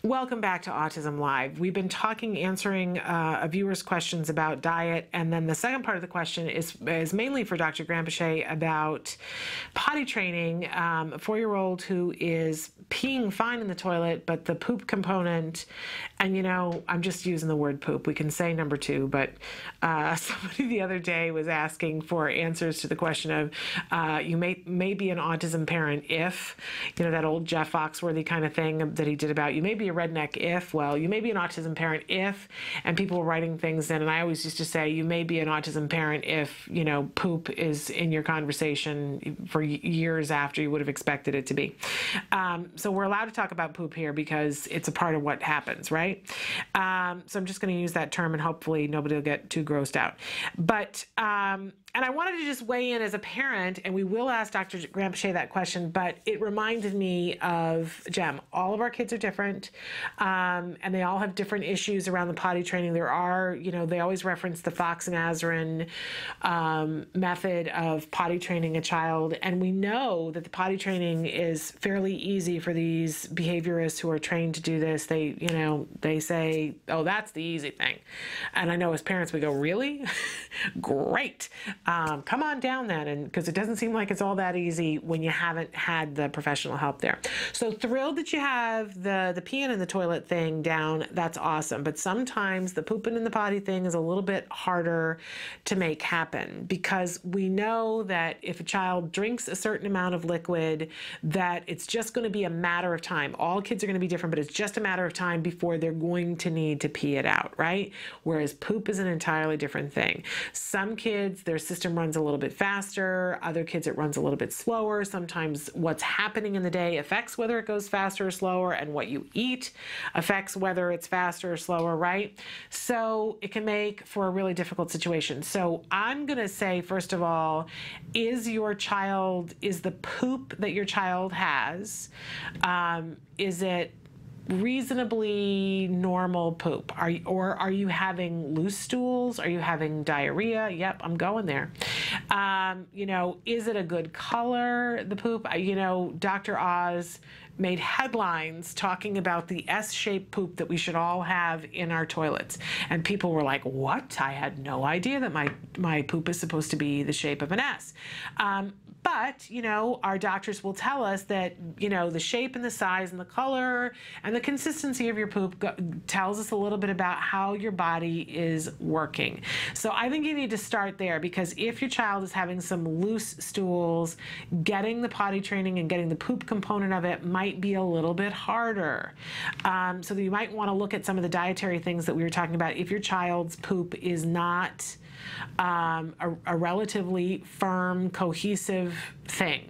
Welcome back to Autism Live. We've been answering a viewer's questions about diet, and then the second part of the question is mainly for Dr. Granpeesheh about potty training. A 4-year-old who is peeing fine in the toilet, but the poop component, and you know, I'm just using the word poop. We can say number 2, but somebody the other day was asking for answers to the question of you may be an autism parent if, you know, that old Jeff Foxworthy kind of thing that he did about you may be a redneck if, well, you may be an autism parent if, and people were writing things in, and I always used to say you may be an autism parent if, you know, poop is in your conversation for years after you would have expected it to be. So we're allowed to talk about poop here because it's a part of what happens, right? So I'm just going to use that term and hopefully nobody will get too grossed out. But and I wanted to just weigh in as a parent, and we will ask Dr. Granpeesheh that question, but it reminded me of Jem. All of our kids are different, and they all have different issues around the potty training. There are, you know, they always reference the Fox and Azarin method of potty training a child, and we know that the potty training is fairly easy for these behaviorists who are trained to do this. They, you know, they say, oh, that's the easy thing. And I know as parents we go, really? Great. Come on down then, and because it doesn't seem like it's all that easy when you haven't had the professional help there. So thrilled that you have the peeing in the toilet thing down. That's awesome. But sometimes the pooping in the potty thing is a little bit harder to make happen, because we know that if a child drinks a certain amount of liquid, that it's just going to be a matter of time. All kids are going to be different, but it's just a matter of time before they're going to need to pee it out, right? Whereas poop is an entirely different thing. Some kids, their system runs a little bit faster. Other kids, it runs a little bit slower. Sometimes what's happening in the day affects whether it goes faster or slower, and what you eat affects whether it's faster or slower, right? So it can make for a really difficult situation. So I'm going to say, first of all, is the poop that your child has, is it reasonably normal poop? Or are you having loose stools? Are you having diarrhea? Yep, I'm going there. You know, is it a good color, the poop? You know, Dr. Oz made headlines talking about the S-shaped poop that we should all have in our toilets. And people were like, what? I had no idea that my poop is supposed to be the shape of an S. But, you know, our doctors will tell us that, you know, the shape and the size and the color and the consistency of your poop tells us a little bit about how your body is working. So I think you need to start there, because if your child is having some loose stools, getting the potty training and getting the poop component of it might be a little bit harder. So you might want to look at some of the dietary things that we were talking about. If your child's poop is not a relatively firm, cohesive thing.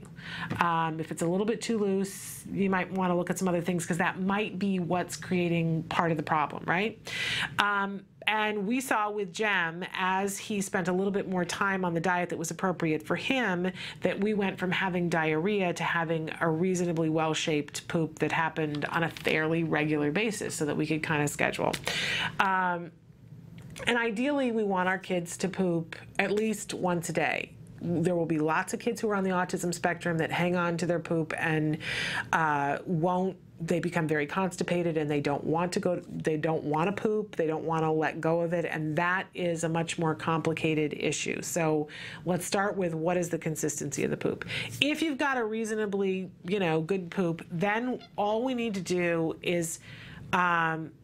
If it's a little bit too loose, you might want to look at some other things, because that might be what's creating part of the problem, right? And we saw with Jem, as he spent a little bit more time on the diet that was appropriate for him, that we went from having diarrhea to having a reasonably well-shaped poop that happened on a fairly regular basis, so that we could kind of schedule. And ideally, we want our kids to poop at least once a day. There will be lots of kids who are on the autism spectrum that hang on to their poop and they become very constipated and they don't want to poop, they don't want to let go of it, and that is a much more complicated issue. So let's start with, what is the consistency of the poop? If you've got a reasonably, you know, good poop, then all we need to do is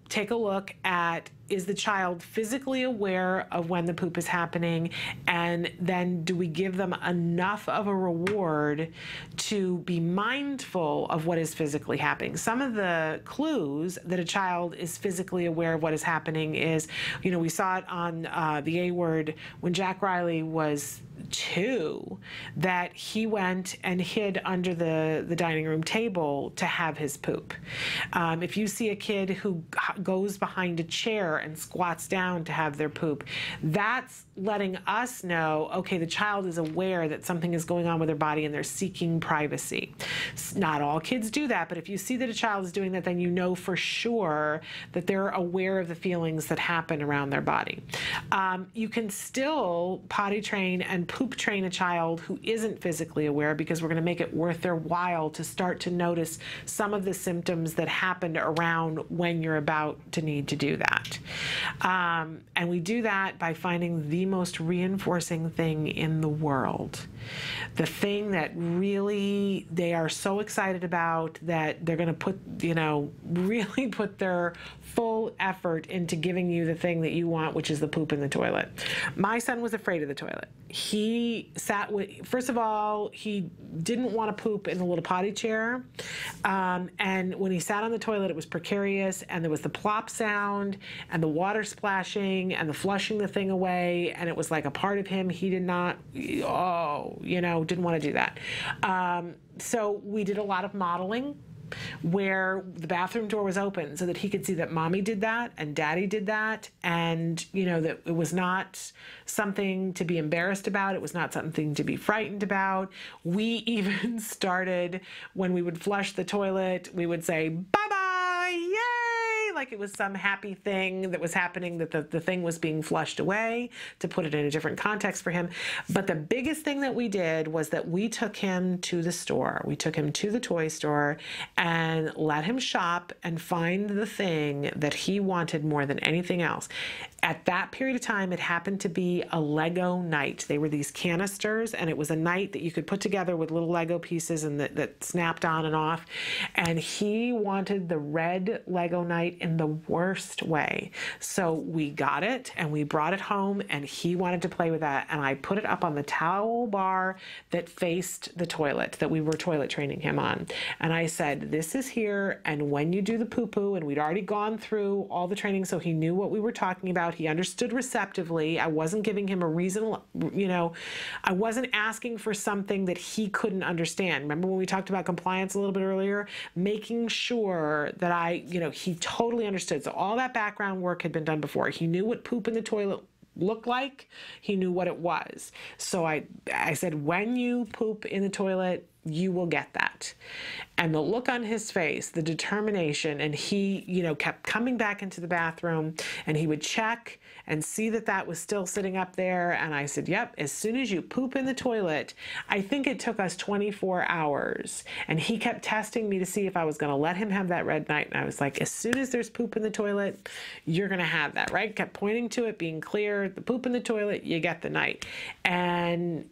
take a look at, is the child physically aware of when the poop is happening, and then do we give them enough of a reward to be mindful of what is physically happening? Some of the clues that a child is physically aware of what is happening is, you know, we saw it on the A Word when Jack Riley was 2, that he went and hid under the dining room table to have his poop. If you see a kid who goes behind a chair and squats down to have their poop, that's letting us know, okay, the child is aware that something is going on with their body and they're seeking privacy. Not all kids do that, but if you see that a child is doing that, then you know for sure that they're aware of the feelings that happen around their body. You can still potty train and poop train a child who isn't physically aware, because we're going to make it worth their while to start to notice some of the symptoms that happened around when you're about to need to do that. And we do that by finding the most reinforcing thing in the world. The thing that really they are so excited about that they're going to put, you know, really put their full effort into giving you the thing that you want, which is the poop in the toilet. My son was afraid of the toilet. He sat with, first of all, he didn't want to poop in the little potty chair. And when he sat on the toilet, it was precarious, and there was the plop sound and the water splashing and the flushing the thing away. And it was like a part of him. He did not, didn't want to do that. So we did a lot of modeling where the bathroom door was open so that he could see that mommy did that and daddy did that, and that it was not something to be embarrassed about. It was not something to be frightened about. We even started, when we would flush the toilet, we would say, bye-bye, yay, like it was some happy thing that was happening, that the thing was being flushed away, to put it in a different context for him. But the biggest thing that we did was that we took him to the store. We took him to the toy store and let him shop and find the thing that he wanted more than anything else. At that period of time, it happened to be a Lego night. They were these canisters, and it was a night that you could put together with little Lego pieces and that snapped on and off. And he wanted the red Lego night in the worst way. So we got it and we brought it home, and he wanted to play with that. And I put it up on the towel bar that faced the toilet that we were toilet training him on. And I said, this is here, and when you do the poo-poo, and we'd already gone through all the training, so he knew what we were talking about. He understood receptively. I wasn't giving him a reason, I wasn't asking for something that he couldn't understand. Remember when we talked about compliance a little bit earlier? Making sure that he totally understood. So all that background work had been done before. He knew what poop in the toilet looked like. He knew what it was. So I said, when you poop in the toilet, you will get that. And the look on his face, the determination, and he, you know, kept coming back into the bathroom, and he would check and see that that was still sitting up there. And I said, yep, as soon as you poop in the toilet. I think it took us 24 hours. And he kept testing me to see if I was going to let him have that red night. And I was like, as soon as there's poop in the toilet, you're going to have that, right? Kept pointing to it, being clear, the poop in the toilet, you get the night. And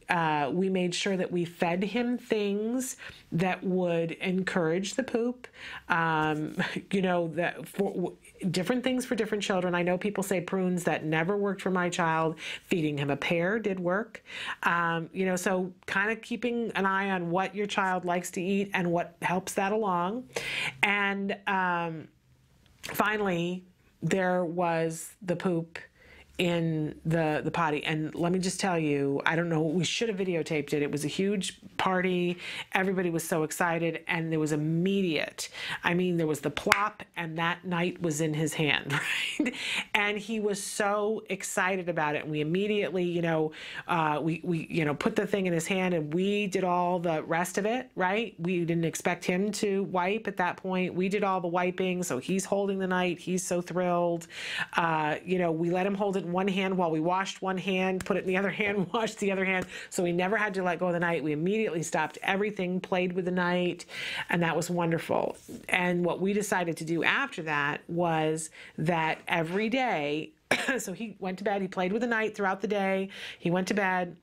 we made sure that we fed him things that would encourage the poop, you know, that for different things for different children. I know people say prunes. That never worked for my child. Feeding him a pear did work. You know, so kind of keeping an eye on what your child likes to eat and what helps that along. And finally, there was the poop in the potty. And let me just tell you, I don't know, we should have videotaped it. It was a huge party. Everybody was so excited, and there was immediate, I mean, there was the plop, and that night was in his hand, right? And he was so excited about it. And we immediately, you know, we you know, put the thing in his hand, and we did all the rest of it, right? We didn't expect him to wipe at that point. We did all the wiping. So he's holding the night. He's so thrilled. You know, we let him hold it in one hand while we washed one hand, put it in the other hand, washed the other hand. So we never had to let go of the night. We immediately stopped everything, played with the night, and that was wonderful. And what we decided to do after that was that every day, so he went to bed, he played with the night throughout the day, he went to bed,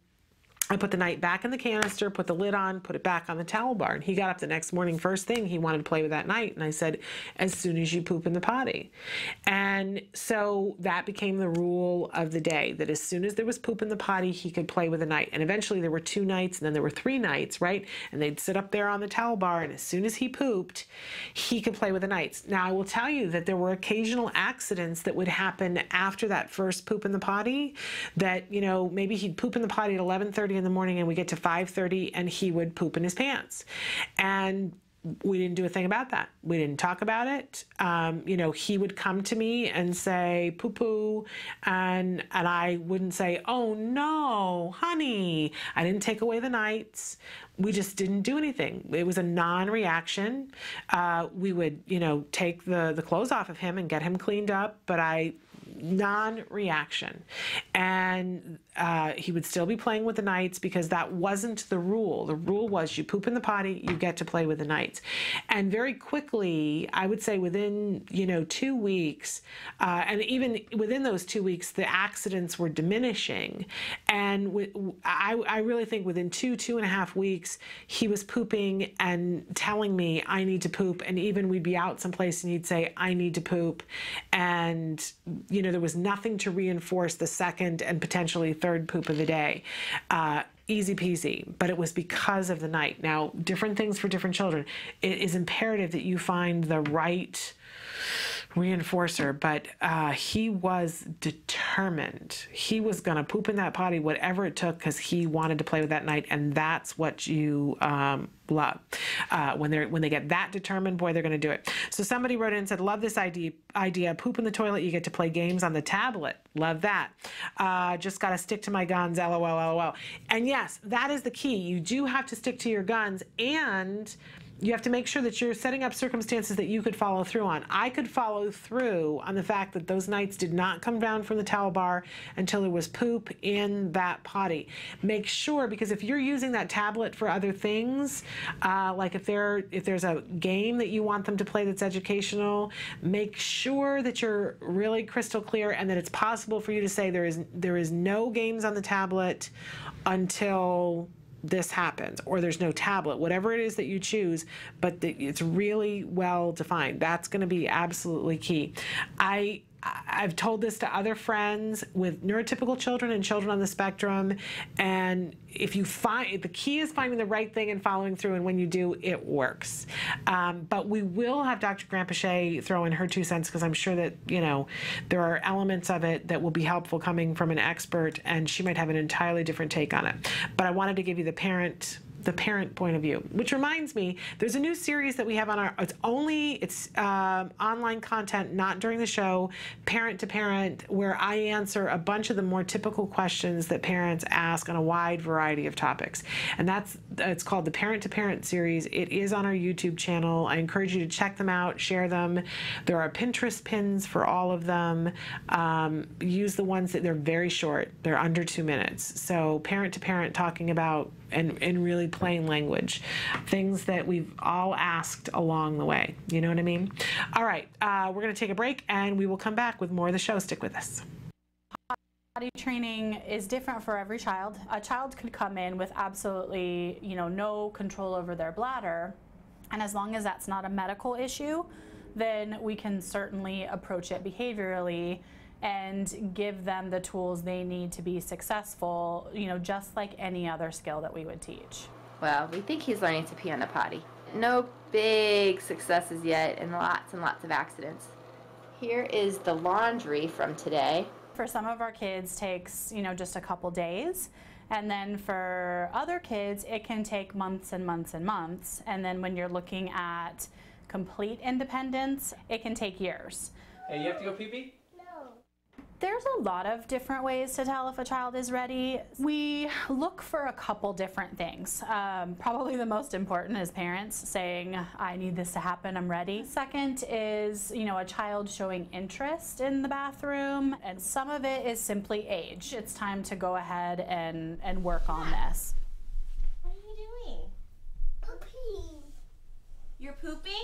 I put the night back in the canister, put the lid on, put it back on the towel bar. And he got up the next morning, first thing, he wanted to play with that night. And I said, as soon as you poop in the potty. And so that became the rule of the day, that as soon as there was poop in the potty, he could play with the night. And eventually there were 2 nights, and then there were 3 nights, right? And they'd sit up there on the towel bar, and as soon as he pooped, he could play with the nights. Now, I will tell you that there were occasional accidents that would happen after that first poop in the potty, that, you know, maybe he'd poop in the potty at 11:30 in the morning, and we get to 5:30 and he would poop in his pants. And we didn't do a thing about that. We didn't talk about it. You know, he would come to me and say, poo-poo, and I wouldn't say, oh no, honey. I didn't take away the nights. We just didn't do anything. It was a non-reaction. We would, you know, take the clothes off of him and get him cleaned up, but non-reaction. And he would still be playing with the nights, because that wasn't the rule. The rule was you poop in the potty, you get to play with the nights. And very quickly, I would say within, you know, 2 weeks, and even within those 2 weeks, the accidents were diminishing. And I really think within 2.5 weeks, he was pooping and telling me, I need to poop. And even we'd be out someplace and he'd say, I need to poop. And, you know, there was nothing to reinforce the second and potentially third poop of the day. Easy peasy, but it was because of the night. Now, different things for different children. It is imperative that you find the right reinforcer, but he was determined. He was going to poop in that potty, whatever it took, because he wanted to play with that night, and that's what you love. When they get that determined, boy, they're going to do it. So somebody wrote in and said, love this idea. Poop in the toilet, you get to play games on the tablet. Love that. Just got to stick to my guns, LOL, LOL. And yes, that is the key. You do have to stick to your guns, and you have to make sure that you're setting up circumstances that you could follow through on. I could follow through on the fact that those nights did not come down from the towel bar until there was poop in that potty. Make sure, because if you're using that tablet for other things, like if there's a game that you want them to play that's educational, make sure that you're really crystal clear and that it's possible for you to say there is no games on the tablet until this happens, or there's no tablet, whatever it is that you choose, but it's really well defined. That's going to be absolutely key. I've told this to other friends with neurotypical children and children on the spectrum, and if you find, the key is finding the right thing and following through, and when you do, it works. But we will have Dr. Grandpichet throw in her 2 cents, because I'm sure that, you know, there are elements of it that will be helpful coming from an expert, and she might have an entirely different take on it. But I wanted to give you the the parent point of view. Which reminds me, there's a new series that we have on our, it's online content, not during the show, Parent to Parent, where I answer a bunch of the more typical questions that parents ask on a wide variety of topics. And it's called the Parent to Parent series. It is on our YouTube channel. I encourage you to check them out, share them. There are Pinterest pins for all of them. Use the ones that they're very short. They're under 2 minutes. So Parent to Parent, talking about, in really plain language, things that we've all asked along the way. You know what I mean? All right, we're going to take a break and we will come back with more of the show. Stick with us. Potty training is different for every child. A child could come in with absolutely, no control over their bladder, and as long as that's not a medical issue, then we can certainly approach it behaviorally and give them the tools they need to be successful, just like any other skill that we would teach. Well, we think he's learning to pee on the potty. No big successes yet, and lots of accidents. Here is the laundry from today. For some of our kids, takes, just a couple days. And then for other kids, it can take months and months and months. And then when you're looking at complete independence, it can take years. Hey, you have to go pee-pee? There's a lot of different ways to tell if a child is ready. We look for a couple different things. Probably the most important is parents saying, I need this to happen, I'm ready. Second is, a child showing interest in the bathroom, and some of it is simply age. It's time to go ahead and work on this. What are you doing? Pooping. You're pooping?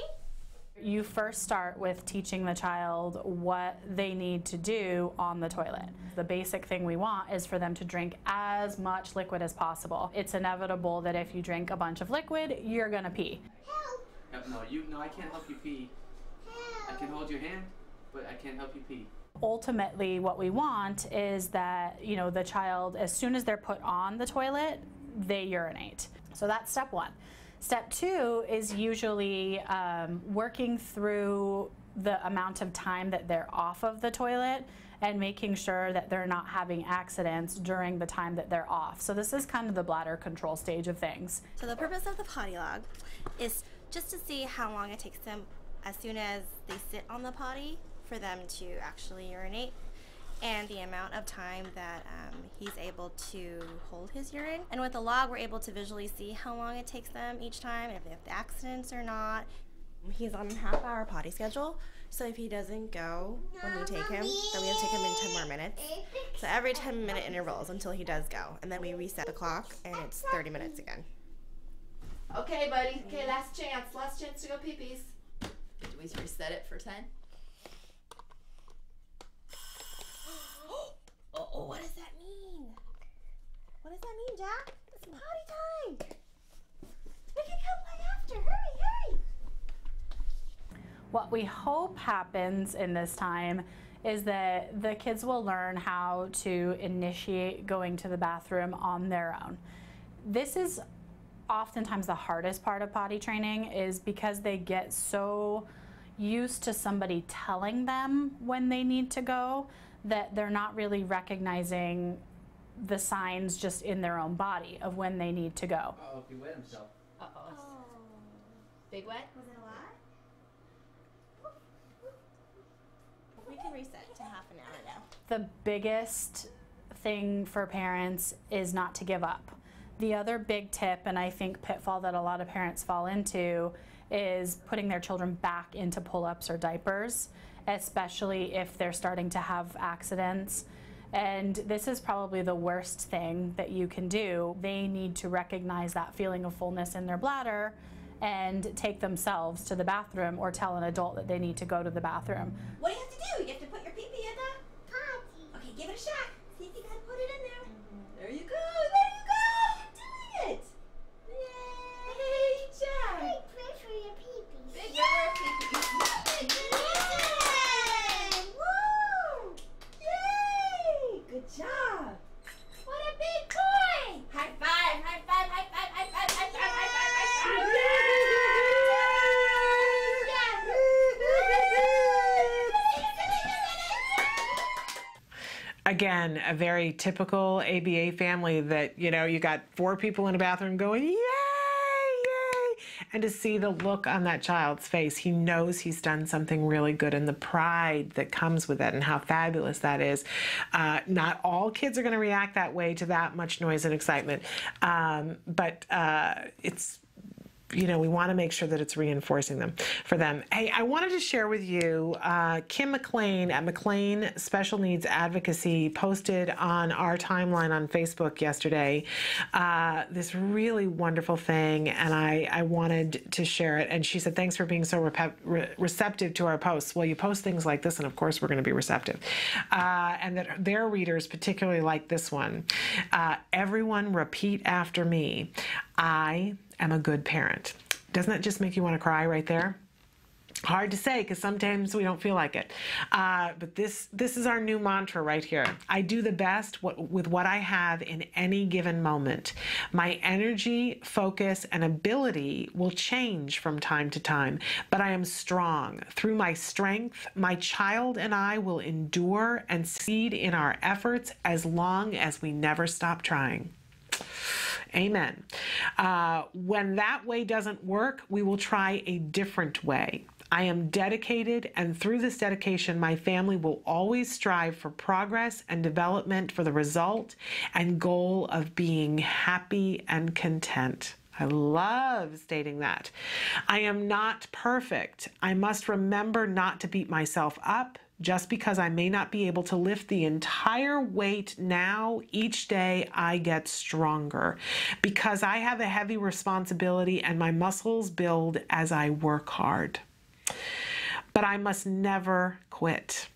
You first start with teaching the child what they need to do on the toilet. The basic thing we want is for them to drink as much liquid as possible. It's inevitable that if you drink a bunch of liquid, you're gonna pee. Help. No, I can't help you pee. I can hold your hand, but I can't help you pee. Ultimately, what we want is that, the child, as soon as they're put on the toilet, they urinate. So that's step one. Step two is usually working through the amount of time that they're off of the toilet and making sure that they're not having accidents during the time that they're off. So this is kind of the bladder control stage of things. So the purpose of the potty log is just to see how long it takes them as soon as they sit on the potty for them to actually urinate, and the amount of time that he's able to hold his urine. And with the log, we're able to visually see how long it takes them each time, and if they have accidents or not. He's on a half-hour potty schedule, so if he doesn't go when we take him, then we have to take him in 10 more minutes. So every 10-minute intervals until he does go, and then we reset the clock, and it's 30 minutes again. Okay, buddy. Okay, last chance to go pee-pees. Do we reset it for 10? Oh, what does that mean? What does that mean, Jack? It's potty time! We can come play after. Hurry! What we hope happens in this time is that the kids will learn how to initiate going to the bathroom on their own. This is oftentimes the hardest part of potty training, is because they get so used to somebody telling them when they need to go that they're not really recognizing the signs just in their own body of when they need to go. Uh-oh, he wet himself. Uh-oh. Big wet? Was it a lot? We can reset to half an hour now. The biggest thing for parents is not to give up. The other big tip, and I think pitfall that a lot of parents fall into, is putting their children back into pull-ups or diapers, especially if they're starting to have accidents. And this is probably the worst thing that you can do. They need to recognize that feeling of fullness in their bladder and take themselves to the bathroom, or tell an adult that they need to go to the bathroom. What do you have to do? You have to put your pee-pee in the potty. Okay, give it a shot. See if you can put it in there. There you go. You're doing it. Yay, Jack. Big prayer for your pee-pee. Big prayer for your pee-pee. Woo! Yay! Good job. What a big boy. High five, high five, high five, high five, high five, high five, high five. Again, a very typical ABA family that, you got 4 people in a bathroom going, yay! and to see the look on that child's face. He knows he's done something really good, and the pride that comes with it and how fabulous that is. Not all kids are going to react that way to that much noise and excitement, but it's, you know, we want to make sure that it's reinforcing them for them. Hey, I wanted to share with you, Kim McClain at McClain Special Needs Advocacy posted on our timeline on Facebook yesterday this really wonderful thing, and I wanted to share it. And she said, thanks for being so receptive to our posts. Well, you post things like this, and of course we're going to be receptive. And that their readers particularly like this one. Everyone repeat after me. I am a good parent. Doesn't that just make you want to cry right there? Hard to say because sometimes we don't feel like it. But this is our new mantra right here. I do the best with what I have in any given moment. My energy, focus, and ability will change from time to time, but I am strong. Through my strength, my child and I will endure and succeed in our efforts as long as we never stop trying. Amen. When that way doesn't work, we will try a different way. I am dedicated, and through this dedication, my family will always strive for progress and development for the result and goal of being happy and content. I love stating that. I am not perfect. I must remember not to beat myself up. Just because I may not be able to lift the entire weight now, each day I get stronger. Because I have a heavy responsibility and my muscles build as I work hard. But I must never quit.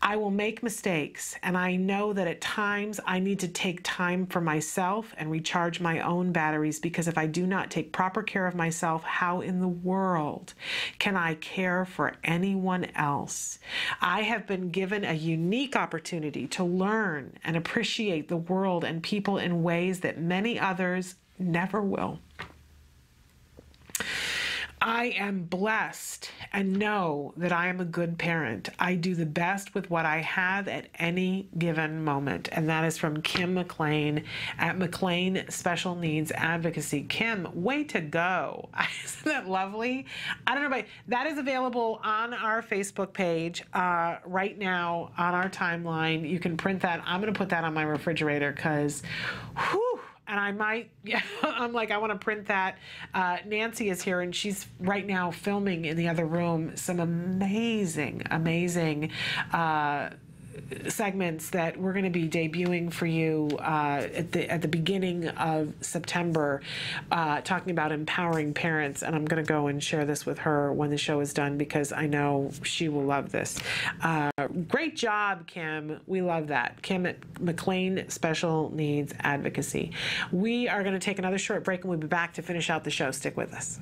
I will make mistakes, and I know that at times I need to take time for myself and recharge my own batteries, because if I do not take proper care of myself, how in the world can I care for anyone else? I have been given a unique opportunity to learn and appreciate the world and people in ways that many others never will. I am blessed and know that I am a good parent. I do the best with what I have at any given moment. And that is from Kim McClain at McClain Special Needs Advocacy. Kim, way to go. Isn't that lovely? I don't know, but that is available on our Facebook page right now on our timeline. You can print that. I'm going to put that on my refrigerator because, whew, and I might, I'm like, I want to print that. Nancy is here, and she's right now filming in the other room some amazing, amazing segments that we're going to be debuting for you at the beginning of September, talking about empowering parents. And I'm going to go and share this with her when the show is done, because I know she will love this. Great job, Kim. We love that. Kim at McClain Special Needs Advocacy. We are going to take another short break, and we'll be back to finish out the show. Stick with us.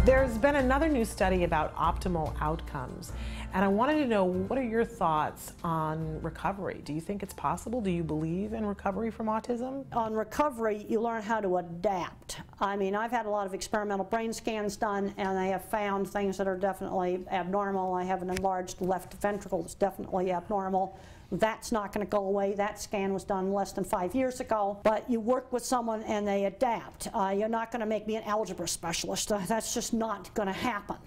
There's been another new study about optimal outcomes, and I wanted to know, what are your thoughts on recovery? Do you think it's possible? Do you believe in recovery from autism? On recovery, you learn how to adapt. I mean, I've had a lot of experimental brain scans done, and they have found things that are definitely abnormal. I have an enlarged left ventricle that's definitely abnormal. That's not going to go away. That scan was done less than 5 years ago. But you work with someone and they adapt. You're not going to make me an algebra specialist. That's just not going to happen.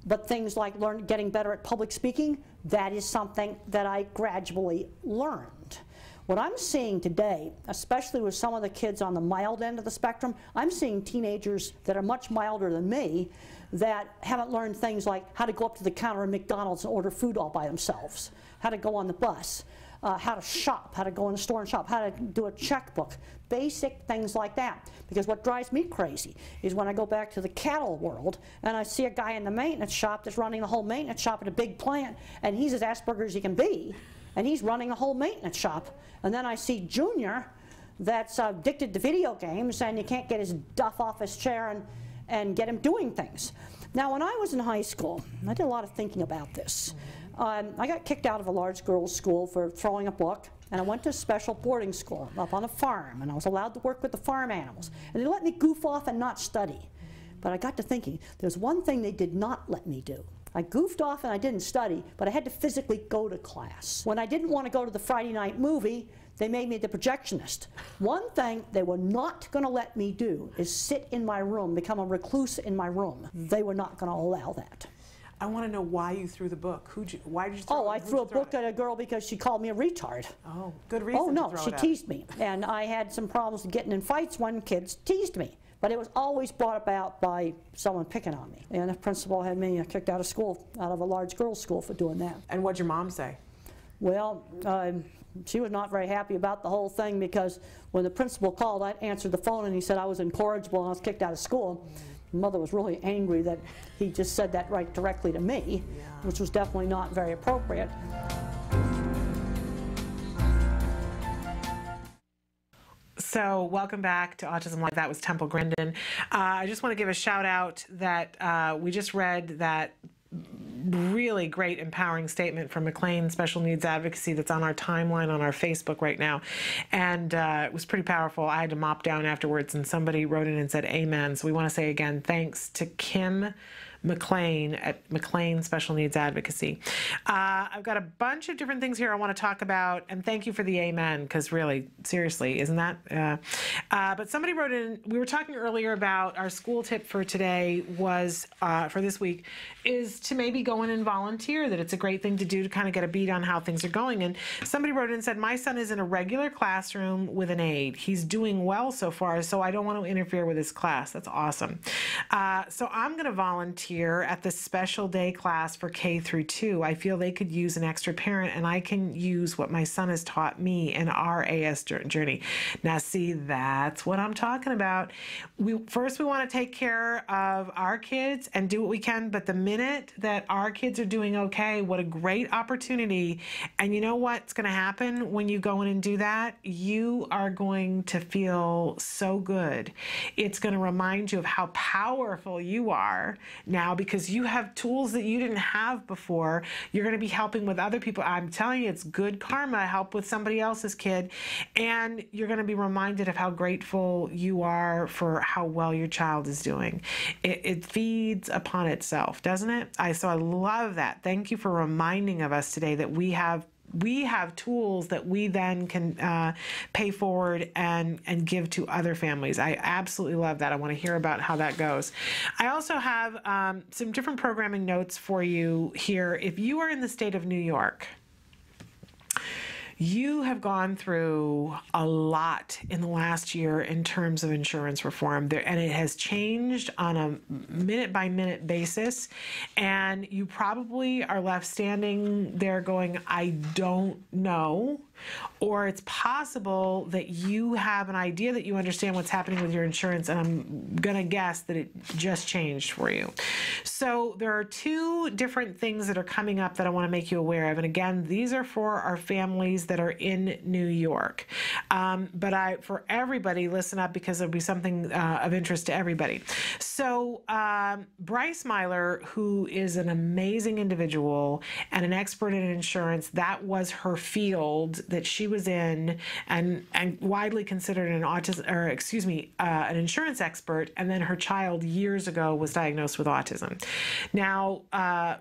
But things like getting better at public speaking, that is something that I gradually learned. What I'm seeing today, especially with some of the kids on the mild end of the spectrum, I'm seeing teenagers that are much milder than me that haven't learned things like how to go up to the counter at McDonald's and order food all by themselves, how to go on the bus, how to shop, how to go in the store and shop, how to do a checkbook, basic things like that. Because what drives me crazy is when I go back to the cattle world and I see a guy in the maintenance shop that's running the whole maintenance shop at a big plant, and he's as Asperger's as he can be, and he's running a whole maintenance shop. And then I see Junior that's addicted to video games, and you can't get his duff off his chair and get him doing things. Now, when I was in high school, I did a lot of thinking about this. I got kicked out of a large girls' school for throwing a book, and I went to a special boarding school up on a farm, and I was allowed to work with the farm animals. And they let me goof off and not study. But I got to thinking, there's one thing they did not let me do. I goofed off and I didn't study, but I had to physically go to class. When I didn't want to go to the Friday night movie, They made me the projectionist. One thing they were not going to let me do is sit in my room, become a recluse in my room. They were not going to allow that. I want to know why you threw the book. Why did you throw it? Oh, I threw a book at a girl because she called me a retard. Oh, good reason. Oh, no, to throw she it at. teased me. And I had some problems getting in fights when kids teased me. But it was always brought about by someone picking on me. And the principal had me kicked out of school, out of a large girls' school for doing that. And what'd your mom say? Well, she was not very happy about the whole thing because when the principal called, I answered the phone and he said I was incorrigible and I was kicked out of school. Mother was really angry that he just said that right directly to me, which was definitely not very appropriate. So welcome back to Autism Live. That was Temple Grandin. I just want to give a shout out that we just read that really great empowering statement from McClain Special Needs Advocacy that's on our timeline on our Facebook right now, and it was pretty powerful. I had to mop down afterwards and somebody wrote in and said amen. So we want to say again thanks to Kim McClain at McClain Special Needs Advocacy. I've got a bunch of different things here I want to talk about, and thank you for the amen, because really, seriously, isn't that? But somebody wrote in, we were talking earlier about our school tip for today was, for this week, is to maybe go in and volunteer, that it's a great thing to do to kind of get a beat on how things are going. And somebody wrote in and said, my son is in a regular classroom with an aide. He's doing well so far, so I don't want to interfere with his class. That's awesome. So I'm going to volunteer at the special day class for K through 2. I feel they could use an extra parent, and I can use what my son has taught me in our AS journey. Now, see, that's what I'm talking about. First, we want to take care of our kids and do what we can, but the minute that our kids are doing okay, what a great opportunity. And you know what's going to happen when you go in and do that? You are going to feel so good. It's going to remind you of how powerful you are now, because you have tools that you didn't have before. You're going to be helping with other people. I'm telling you, it's good karma. Help with somebody else's kid, and you're going to be reminded of how grateful you are for how well your child is doing. It feeds upon itself, doesn't it? So I love that. Thank you for reminding of us today that we have tools that we then can pay forward and give to other families. I absolutely love that. I want to hear about how that goes. I also have some different programming notes for you here. If you are in the state of New York, you have gone through a lot in the last year in terms of insurance reform, and it has changed on a minute-by-minute basis, and you probably are left standing there going, I don't know. Or it's possible that you have an idea that you understand what's happening with your insurance, and I'm going to guess that it just changed for you. So there are two different things that are coming up that I want to make you aware of. And again, these are for our families that are in New York. But for everybody, listen up, because there'll be something of interest to everybody. So Bryce Myler, who is an amazing individual and an expert in insurance, that was her field that she was in, and widely considered an an insurance expert, and then her child years ago was diagnosed with autism. Now,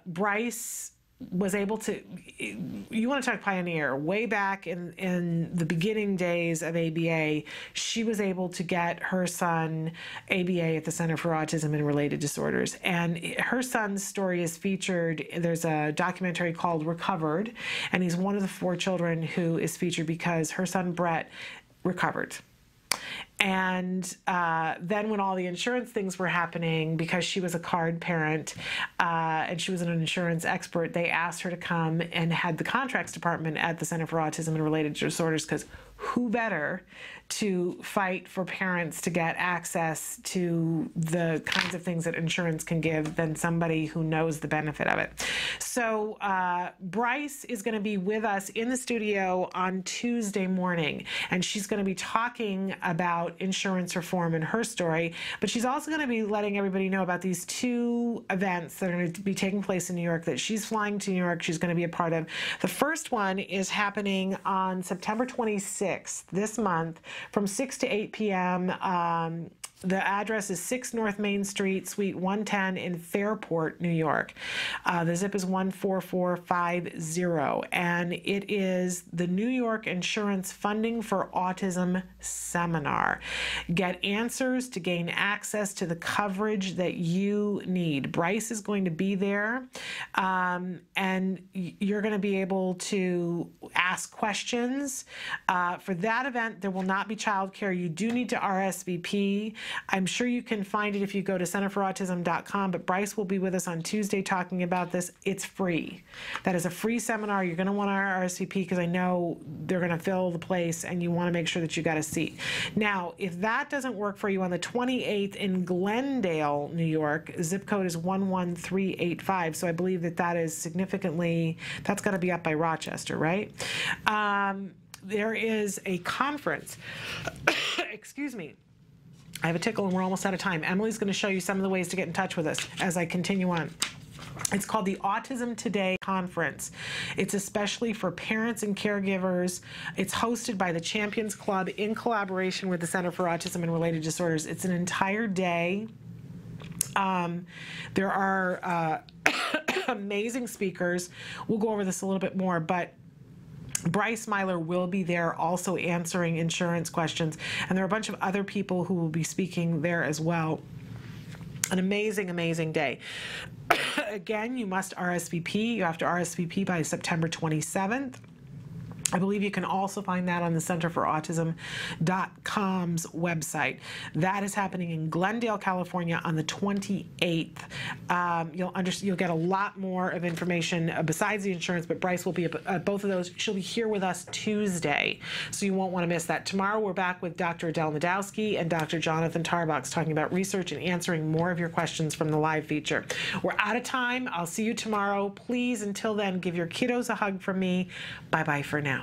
Bryce was able to, you want to talk pioneer, way back in the beginning days of ABA, she was able to get her son ABA at the Center for Autism and Related Disorders. And her son's story is featured, there's a documentary called Recovered, and he's one of the 4 children who is featured because her son Brett recovered. And then when all the insurance things were happening, because she was a card parent and she was an insurance expert, they asked her to come and head the contracts department at the Center for Autism and Related Disorders, because who better to fight for parents to get access to the kinds of things that insurance can give than somebody who knows the benefit of it. So Bryce is going to be with us in the studio on Tuesday morning, and she's going to be talking about insurance reform and her story, but she's also going to be letting everybody know about these 2 events that are going to be taking place in New York that she's flying to New York. She's going to be a part of. The first one is happening on September 26th, this month, from 6 to 8 p.m. The address is 6 North Main Street, Suite 110 in Fairport, New York. The zip is 14450, and it is the New York Insurance Funding for Autism Seminar. Get answers to gain access to the coverage that you need. Bryce is going to be there, and you're going to be able to ask questions. For that event, there will not be childcare. You do need to RSVP. I'm sure you can find it if you go to centerforautism.com, but Bryce will be with us on Tuesday talking about this. It's free. That is a free seminar. You're going to want to RSVP because I know they're going to fill the place and you want to make sure that you got a seat. Now, if that doesn't work for you, on the 28th in Glendale, New York, zip code is 11385, so I believe that that is significantly, that's got to be up by Rochester, right? There is a conference, excuse me, I have a tickle and we're almost out of time. Emily's going to show you some of the ways to get in touch with us as I continue on. It's called the Autism Today Conference. It's especially for parents and caregivers. It's hosted by the Champions Club in collaboration with the Center for Autism and Related Disorders. It's an entire day. There are amazing speakers. We'll go over this a little bit more, but Bryce Myler will be there also answering insurance questions, and there are a bunch of other people who will be speaking there as well. An amazing, amazing day. Again, you must RSVP. You have to RSVP by September 27th. I believe you can also find that on the centerforautism.com's website. That is happening in Glendale, California on the 28th. You'll get a lot more of information besides the insurance, but Bryce will be at both of those. She'll be here with us Tuesday, so you won't want to miss that. Tomorrow we're back with Dr. Adele Nadowski and Dr. Jonathan Tarbox talking about research and answering more of your questions from the live feature. We're out of time. I'll see you tomorrow. Please, until then, give your kiddos a hug from me. Bye-bye for now.